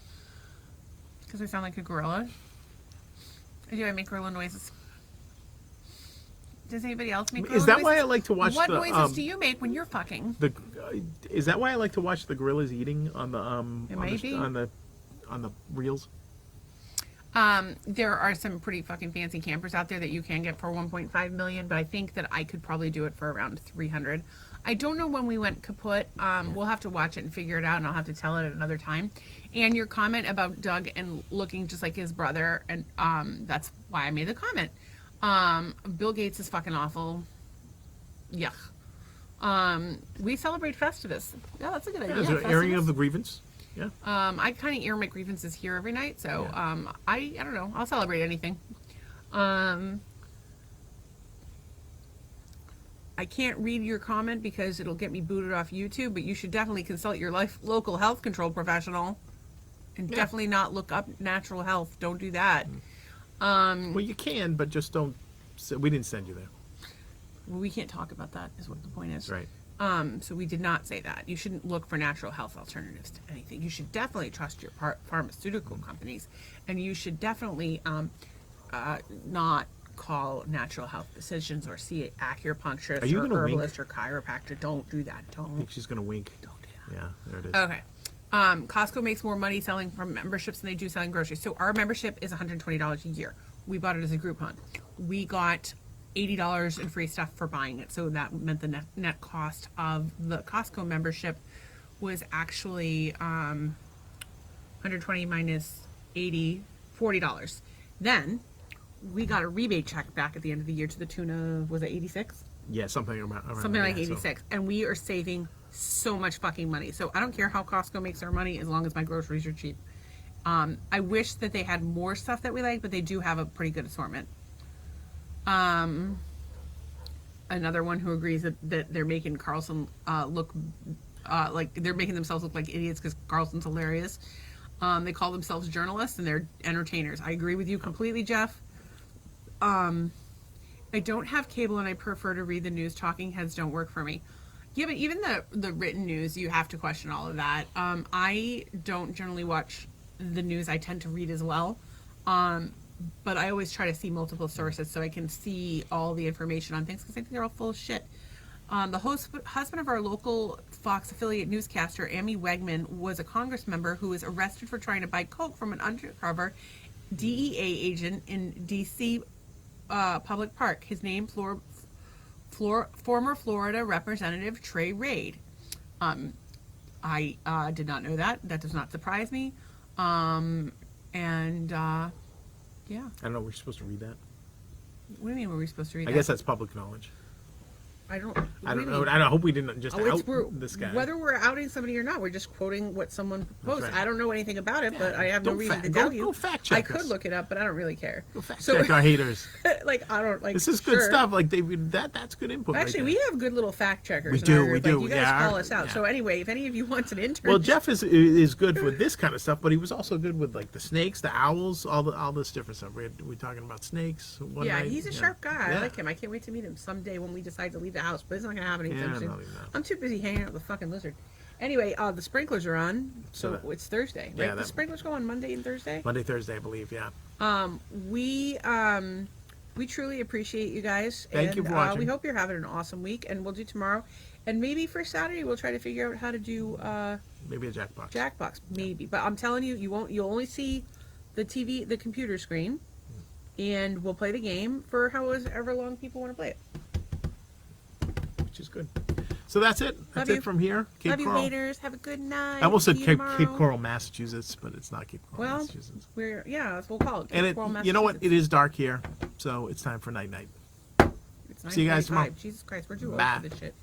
Because I sound like a gorilla. Do I make gorilla noises? Does anybody else make gorilla Is that noises? why I like to watch what the... noises do you make when you're fucking? Is that why I like to watch the gorillas eating on the on the reels? There are some pretty fucking fancy campers out there that you can get for 1.5 million, but I think that I could probably do it for around 300. I don't know when we went kaput. We'll have to watch it and figure it out, and I'll have to tell it at another time. And your comment about Doug and looking just like his brother, and that's why I made the comment. Bill Gates is fucking awful. Yuck. We celebrate Festivus. Yeah, that's a good idea. Is there an airing of the grievance? Yeah. I kind of air my grievances here every night, so I don't know. I'll celebrate anything. I can't read your comment because it'll get me booted off YouTube, but you should definitely consult your local health control professional, and definitely not look up natural health. Don't do that. Well, you can, but just don't. We didn't send you there. Well, we can't talk about that, is what the point is. Right. So we did not say that. You shouldn't look for natural health alternatives to anything. You should definitely trust your pharmaceutical companies, and you should definitely not call natural health physicians or see acupuncturist or herbalist or chiropractor. Don't do that. Don't. I think she's gonna wink. Don't do that. Yeah, there it is. Okay. Costco makes more money selling from memberships than they do selling groceries. So our membership is $120 a year. We bought it as a Groupon. We got $80 in free stuff for buying it. So that meant the net cost of the Costco membership was actually 120 minus 80, $40. Then we got a rebate check back at the end of the year to the tune of, was it 86? Yeah, something around Something like that, 86. And we are saving so much fucking money. So I don't care how Costco makes their money as long as my groceries are cheap. I wish that they had more stuff that we like, but they do have a pretty good assortment. Another one who agrees that they're making Carlson look like they're making themselves look like idiots because Carlson's hilarious. They call themselves journalists and they're entertainers. I agree with you completely, Jeff. I don't have cable and I prefer to read the news. Talking heads don't work for me. Yeah, but even the written news, you have to question all of that. I don't generally watch the news. I tend to read as well. But I always try to see multiple sources so I can see all the information on things because I think they're all full of shit. The husband of our local Fox affiliate newscaster Amy Wegman was a Congress member who was arrested for trying to buy coke from an undercover DEA agent in D.C. Public Park. His name, former Florida Representative Trey Reid. I did not know that. That does not surprise me. Yeah. I don't know. We're supposed to read that. What do you mean? Were we supposed to read I that? guess that's public knowledge. I don't know. I hope we didn't just out we're, this guy. Whether we're outing somebody or not, we're just quoting what someone posted. right. I don't know anything about it, but I have no reason to tell you. Go fact check I could us. look it up, but I don't really care. Go fact check our haters. Like I don't like. This is good stuff. Like that's good input. Actually, right we have good little fact checkers. We in do. our We group. do. Like, you guys Yeah, call us out. yeah. So anyway, if any of you want an intern, Well, Jeff is good with this kind of stuff, but he was also good with like the snakes, the owls, all this different stuff. We're talking about snakes. One night. He's a sharp guy. Yeah. I like him. I can't wait to meet him someday when we decide to leave the house. But it's not gonna happen anytime Yeah, soon. no. I'm too busy hanging out with the fucking lizard. Anyway, the sprinklers are on, so it's Thursday, right? Yeah, The sprinklers go on Monday and Thursday. Monday, Thursday, I believe. Yeah. We truly appreciate you guys. Thank you for watching. We hope you're having an awesome week, and we'll do tomorrow. And maybe for Saturday we'll try to figure out how to do Maybe a Jackbox. Jackbox, maybe. But I'm telling you, you'll only see the computer screen, and we'll play the game for however long people want to play it. Which is good. So that's it. That's it from here. Cape Love Coral. you, haters. Have a good night. I almost said See you Cape tomorrow. Coral, Massachusetts, but it's not Cape Coral, Well, Massachusetts. we'll call it. Cape And Coral, you know what? Massachusetts. It is dark here, so it's time for night. It's See you guys 9:45. tomorrow. Jesus Christ, we're too old Bye. for this shit.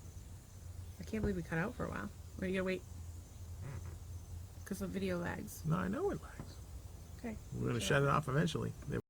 I can't believe we cut out for a while. Are you gonna wait? Because the video lags. No, I know it lags. Okay. We're going to shut it off eventually.